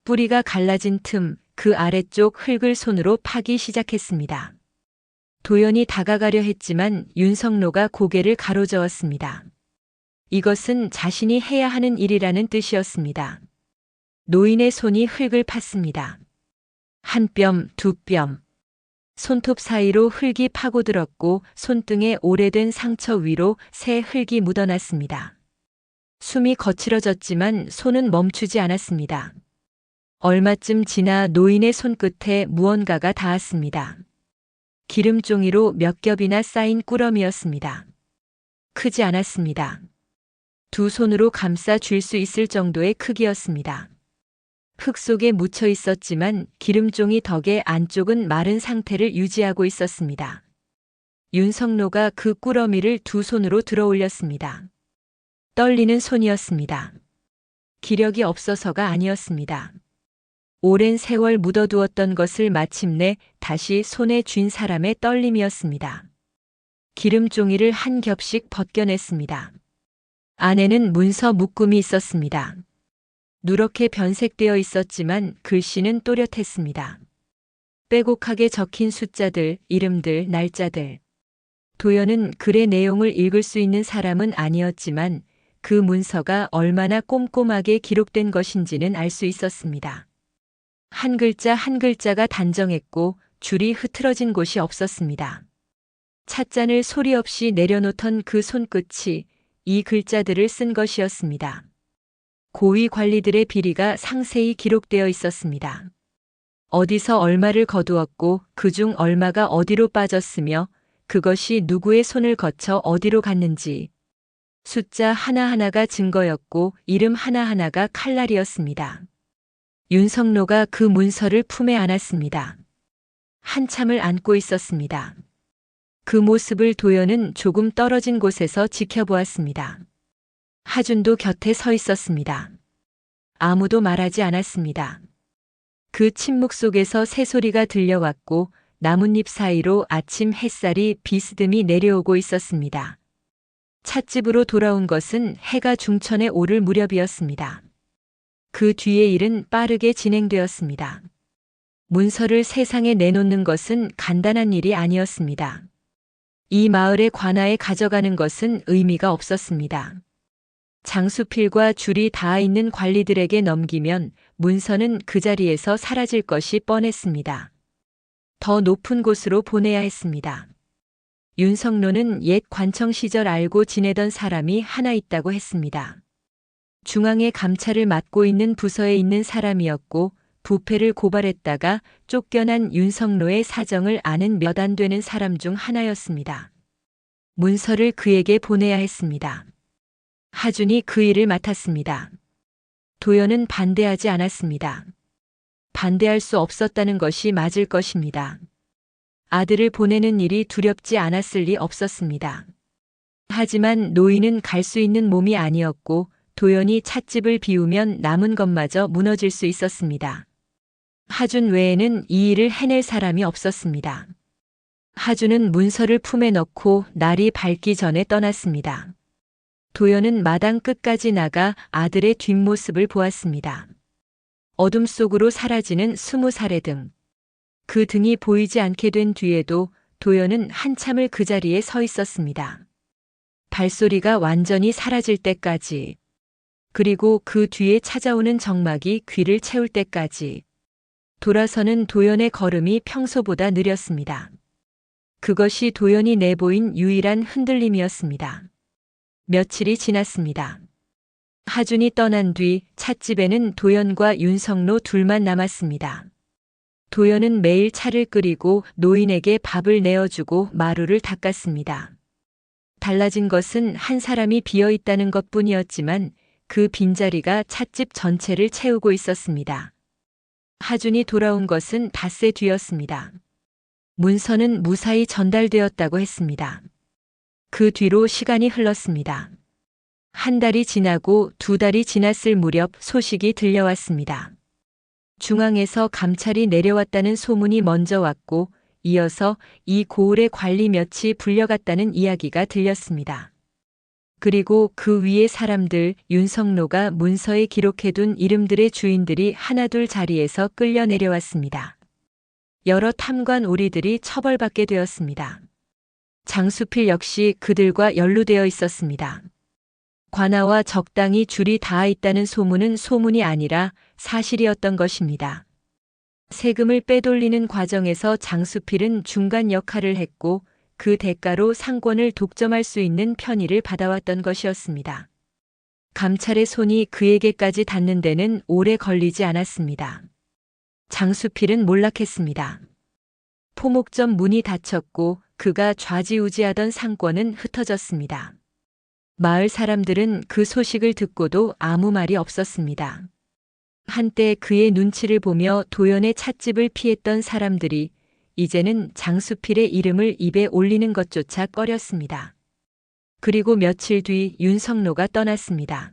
뿌리가 갈라진 틈, 그 아래쪽 흙을 손으로 파기 시작했습니다. 도연이 다가가려 했지만 윤석로가 고개를 가로저었습니다. 이것은 자신이 해야 하는 일이라는 뜻이었습니다. 노인의 손이 흙을 팠습니다. 한 뼘, 두 뼘. 손톱 사이로 흙이 파고들었고 손등에 오래된 상처 위로 새 흙이 묻어났습니다. 숨이 거칠어졌지만 손은 멈추지 않았습니다. 얼마쯤 지나 노인의 손끝에 무언가가 닿았습니다. 기름종이로 몇 겹이나 쌓인 꾸러미였습니다. 크지 않았습니다. 두 손으로 감싸 쥘 수 있을 정도의 크기였습니다. 흙 속에 묻혀 있었지만 기름종이 덕에 안쪽은 마른 상태를 유지하고 있었습니다. 윤석로가 그 꾸러미를 두 손으로 들어 올렸습니다. 떨리는 손이었습니다. 기력이 없어서가 아니었습니다. 오랜 세월 묻어두었던 것을 마침내 다시 손에 쥔 사람의 떨림이었습니다. 기름종이를 한 겹씩 벗겨냈습니다. 안에는 문서 묶음이 있었습니다. 누렇게 변색되어 있었지만 글씨는 또렷했습니다. 빼곡하게 적힌 숫자들, 이름들, 날짜들. 도연은 글의 내용을 읽을 수 있는 사람은 아니었지만 그 문서가 얼마나 꼼꼼하게 기록된 것인지는 알 수 있었습니다. 한 글자 한 글자가 단정했고 줄이 흐트러진 곳이 없었습니다. 찻잔을 소리 없이 내려놓던 그 손끝이 이 글자들을 쓴 것이었습니다. 고위 관리들의 비리가 상세히 기록되어 있었습니다. 어디서 얼마를 거두었고 그중 얼마가 어디로 빠졌으며 그것이 누구의 손을 거쳐 어디로 갔는지. 숫자 하나하나가 증거였고 이름 하나하나가 칼날이었습니다. 윤석로가 그 문서를 품에 안았습니다. 한참을 안고 있었습니다. 그 모습을 도연은 조금 떨어진 곳에서 지켜보았습니다. 하준도 곁에 서 있었습니다. 아무도 말하지 않았습니다. 그 침묵 속에서 새소리가 들려왔고 나뭇잎 사이로 아침 햇살이 비스듬히 내려오고 있었습니다. 찻집으로 돌아온 것은 해가 중천에 오를 무렵이었습니다. 그 뒤의 일은 빠르게 진행되었습니다. 문서를 세상에 내놓는 것은 간단한 일이 아니었습니다. 이 마을의 관아에 가져가는 것은 의미가 없었습니다. 장수필과 줄이 닿아 있는 관리들에게 넘기면 문서는 그 자리에서 사라질 것이 뻔했습니다. 더 높은 곳으로 보내야 했습니다. 윤석로는 옛 관청 시절 알고 지내던 사람이 하나 있다고 했습니다. 중앙의 감찰을 맡고 있는 부서에 있는 사람이었고 부패를 고발했다가 쫓겨난 윤석로의 사정을 아는 몇 안 되는 사람 중 하나였습니다. 문서를 그에게 보내야 했습니다. 하준이 그 일을 맡았습니다. 도연은 반대하지 않았습니다. 반대할 수 없었다는 것이 맞을 것입니다. 아들을 보내는 일이 두렵지 않았을 리 없었습니다. 하지만 노인은 갈 수 있는 몸이 아니었고 도연이 찻집을 비우면 남은 것마저 무너질 수 있었습니다. 하준 외에는 이 일을 해낼 사람이 없었습니다. 하준은 문서를 품에 넣고 날이 밝기 전에 떠났습니다. 도연은 마당 끝까지 나가 아들의 뒷모습을 보았습니다. 어둠 속으로 사라지는 20사례 등. 그 등이 보이지 않게 된 뒤에도 도연은 한참을 그 자리에 서 있었습니다. 발소리가 완전히 사라질 때까지. 그리고 그 뒤에 찾아오는 정막이 귀를 채울 때까지. 돌아서는 도연의 걸음이 평소보다 느렸습니다. 그것이 도연이 내보인 유일한 흔들림이었습니다. 며칠이 지났습니다. 하준이 떠난 뒤 찻집에는 도연과 윤성로 둘만 남았습니다. 도연은 매일 차를 끓이고 노인에게 밥을 내어주고 마루를 닦았습니다. 달라진 것은 한 사람이 비어 있다는 것뿐이었지만 그 빈자리가 찻집 전체를 채우고 있었습니다. 하준이 돌아온 것은 닷새 뒤였습니다. 문서는 무사히 전달되었다고 했습니다. 그 뒤로 시간이 흘렀습니다. 한 달이 지나고 2달이 지났을 무렵 소식이 들려왔습니다. 중앙에서 감찰이 내려왔다는 소문이 먼저 왔고 이어서 이 고을의 관리 몇이 불려갔다는 이야기가 들렸습니다. 그리고 그 위의 사람들, 윤성로가 문서에 기록해둔 이름들의 주인들이 하나둘 자리에서 끌려 내려왔습니다. 여러 탐관 오리들이 처벌받게 되었습니다. 장수필 역시 그들과 연루되어 있었습니다. 관아와 적당히 줄이 닿아 있다는 소문은 소문이 아니라 사실이었던 것입니다. 세금을 빼돌리는 과정에서 장수필은 중간 역할을 했고 그 대가로 상권을 독점할 수 있는 편의를 받아왔던 것이었습니다. 감찰의 손이 그에게까지 닿는 데는 오래 걸리지 않았습니다. 장수필은 몰락했습니다. 포목점 문이 닫혔고 그가 좌지우지하던 상권은 흩어졌습니다. 마을 사람들은 그 소식을 듣고도 아무 말이 없었습니다. 한때 그의 눈치를 보며 도연의 찻집을 피했던 사람들이 이제는 장수필의 이름을 입에 올리는 것조차 꺼렸습니다. 그리고 며칠 뒤 윤성로가 떠났습니다.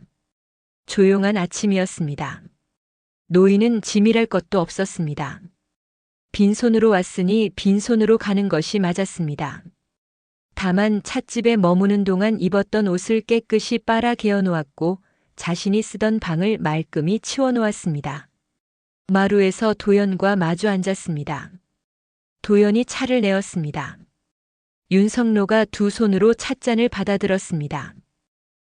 조용한 아침이었습니다. 노인은 짐이랄 것도 없었습니다. 빈손으로 왔으니 빈손으로 가는 것이 맞았습니다. 다만 찻집에 머무는 동안 입었던 옷을 깨끗이 빨아 개어 놓았고 자신이 쓰던 방을 말끔히 치워 놓았습니다. 마루에서 도연과 마주 앉았습니다. 도연이 차를 내었습니다. 윤성로가 두 손으로 찻잔을 받아들었습니다.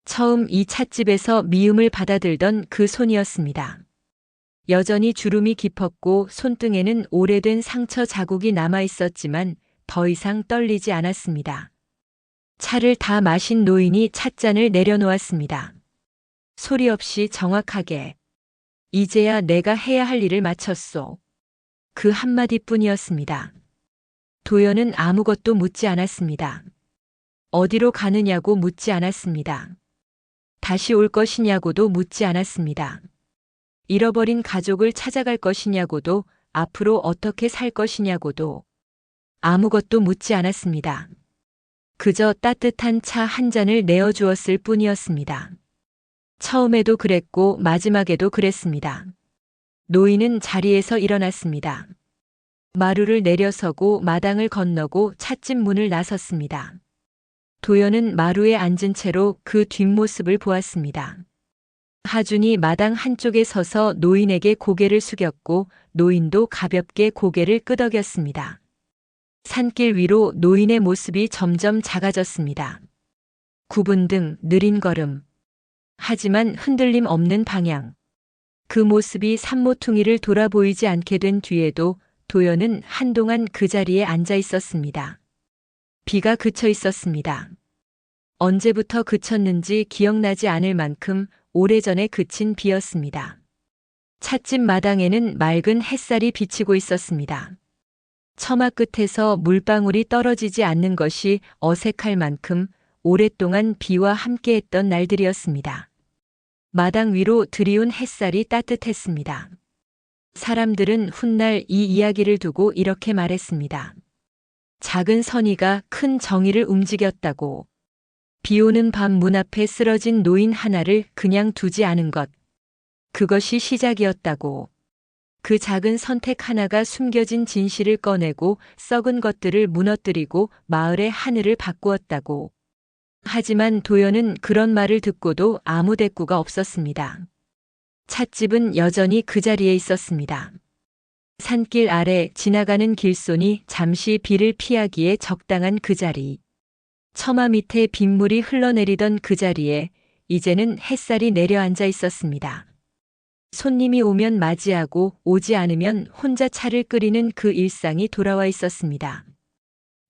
처음 이 찻집에서 미음을 받아들던 그 손이었습니다. 여전히 주름이 깊었고 손등에는 오래된 상처 자국이 남아 있었지만 더 이상 떨리지 않았습니다. 차를 다 마신 노인이 찻잔을 내려놓았습니다. 소리 없이 정확하게. 이제야 내가 해야 할 일을 마쳤소. 그 한마디뿐이었습니다. 도연은 아무것도 묻지 않았습니다. 어디로 가느냐고 묻지 않았습니다. 다시 올 것이냐고도 묻지 않았습니다. 잃어버린 가족을 찾아갈 것이냐고도 앞으로 어떻게 살 것이냐고도 아무것도 묻지 않았습니다. 그저 따뜻한 차 한 잔을 내어주었을 뿐이었습니다. 처음에도 그랬고 마지막에도 그랬습니다. 노인은 자리에서 일어났습니다. 마루를 내려서고 마당을 건너고 찻집 문을 나섰습니다. 도연은 마루에 앉은 채로 그 뒷모습을 보았습니다. 하준이 마당 한쪽에 서서 노인에게 고개를 숙였고 노인도 가볍게 고개를 끄덕였습니다. 산길 위로 노인의 모습이 점점 작아졌습니다. 구분 등 느린 걸음. 하지만 흔들림 없는 방향. 그 모습이 산모퉁이를 돌아보이지 않게 된 뒤에도 도연은 한동안 그 자리에 앉아 있었습니다. 비가 그쳐 있었습니다. 언제부터 그쳤는지 기억나지 않을 만큼 오래전에 그친 비였습니다. 찻집 마당에는 맑은 햇살이 비치고 있었습니다. 처마 끝에서 물방울이 떨어지지 않는 것이 어색할 만큼 오랫동안 비와 함께했던 날들이었습니다. 마당 위로 들이운 햇살이 따뜻했습니다. 사람들은 훗날 이 이야기를 두고 이렇게 말했습니다. 작은 선의가 큰 정의를 움직였다고. 비오는 밤 문 앞에 쓰러진 노인 하나를 그냥 두지 않은 것. 그것이 시작이었다고. 그 작은 선택 하나가 숨겨진 진실을 꺼내고 썩은 것들을 무너뜨리고 마을의 하늘을 바꾸었다고. 하지만 도연은 그런 말을 듣고도 아무 대꾸가 없었습니다. 찻집은 여전히 그 자리에 있었습니다. 산길 아래 지나가는 길손이 잠시 비를 피하기에 적당한 그 자리. 처마 밑에 빗물이 흘러내리던 그 자리에 이제는 햇살이 내려앉아 있었습니다. 손님이 오면 맞이하고 오지 않으면 혼자 차를 끓이는 그 일상이 돌아와 있었습니다.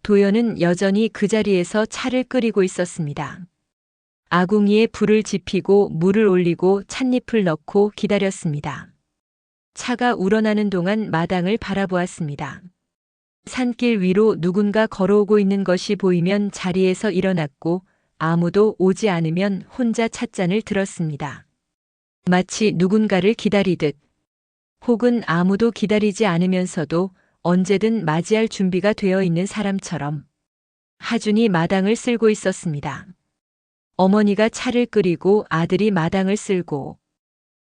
도연은 여전히 그 자리에서 차를 끓이고 있었습니다. 아궁이에 불을 지피고 물을 올리고 찻잎을 넣고 기다렸습니다. 차가 우러나는 동안 마당을 바라보았습니다. 산길 위로 누군가 걸어오고 있는 것이 보이면 자리에서 일어났고 아무도 오지 않으면 혼자 찻잔을 들었습니다. 마치 누군가를 기다리듯 혹은 아무도 기다리지 않으면서도 언제든 맞이할 준비가 되어 있는 사람처럼 하준이 마당을 쓸고 있었습니다. 어머니가 차를 끓이고 아들이 마당을 쓸고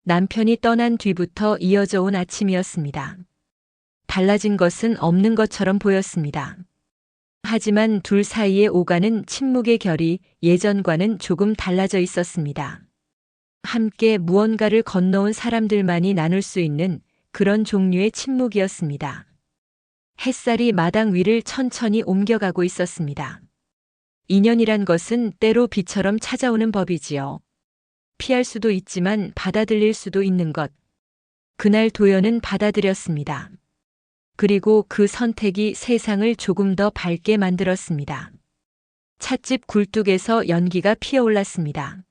남편이 떠난 뒤부터 이어져 온 아침이었습니다. 달라진 것은 없는 것처럼 보였습니다. 하지만 둘 사이에 오가는 침묵의 결이 예전과는 조금 달라져 있었습니다. 함께 무언가를 건너온 사람들만이 나눌 수 있는 그런 종류의 침묵이었습니다. 햇살이 마당 위를 천천히 옮겨가고 있었습니다. 인연이란 것은 때로 비처럼 찾아오는 법이지요. 피할 수도 있지만 받아들일 수도 있는 것. 그날 도연은 받아들였습니다. 그리고 그 선택이 세상을 조금 더 밝게 만들었습니다. 찻집 굴뚝에서 연기가 피어올랐습니다.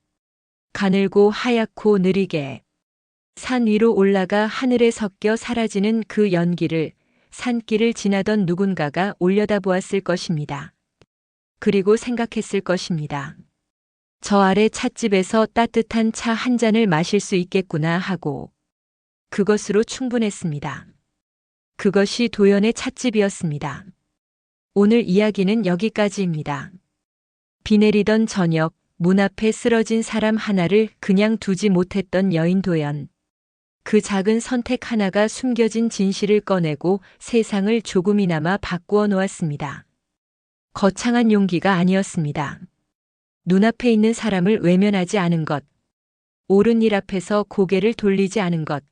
가늘고 하얗고 느리게 산 위로 올라가 하늘에 섞여 사라지는 그 연기를 산길을 지나던 누군가가 올려다보았을 것입니다. 그리고 생각했을 것입니다. 저 아래 찻집에서 따뜻한 차 한 잔을 마실 수 있겠구나 하고 그것으로 충분했습니다. 그것이 도연의 찻집이었습니다. 오늘 이야기는 여기까지입니다. 비 내리던 저녁, 문 앞에 쓰러진 사람 하나를 그냥 두지 못했던 여인 도연. 그 작은 선택 하나가 숨겨진 진실을 꺼내고 세상을 조금이나마 바꾸어 놓았습니다. 거창한 용기가 아니었습니다. 눈앞에 있는 사람을 외면하지 않은 것. 옳은 일 앞에서 고개를 돌리지 않은 것.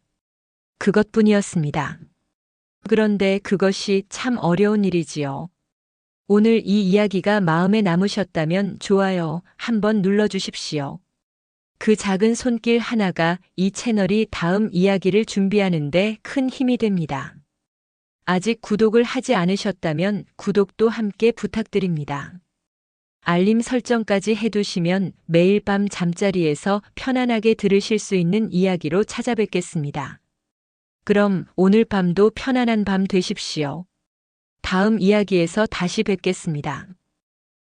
그것뿐이었습니다. 그런데 그것이 참 어려운 일이지요. 오늘 이 이야기가 마음에 남으셨다면 좋아요 한번 눌러주십시오. 그 작은 손길 하나가 이 채널이 다음 이야기를 준비하는데 큰 힘이 됩니다. 아직 구독을 하지 않으셨다면 구독도 함께 부탁드립니다. 알림 설정까지 해두시면 매일 밤 잠자리에서 편안하게 들으실 수 있는 이야기로 찾아뵙겠습니다. 그럼 오늘 밤도 편안한 밤 되십시오. 다음 이야기에서 다시 뵙겠습니다.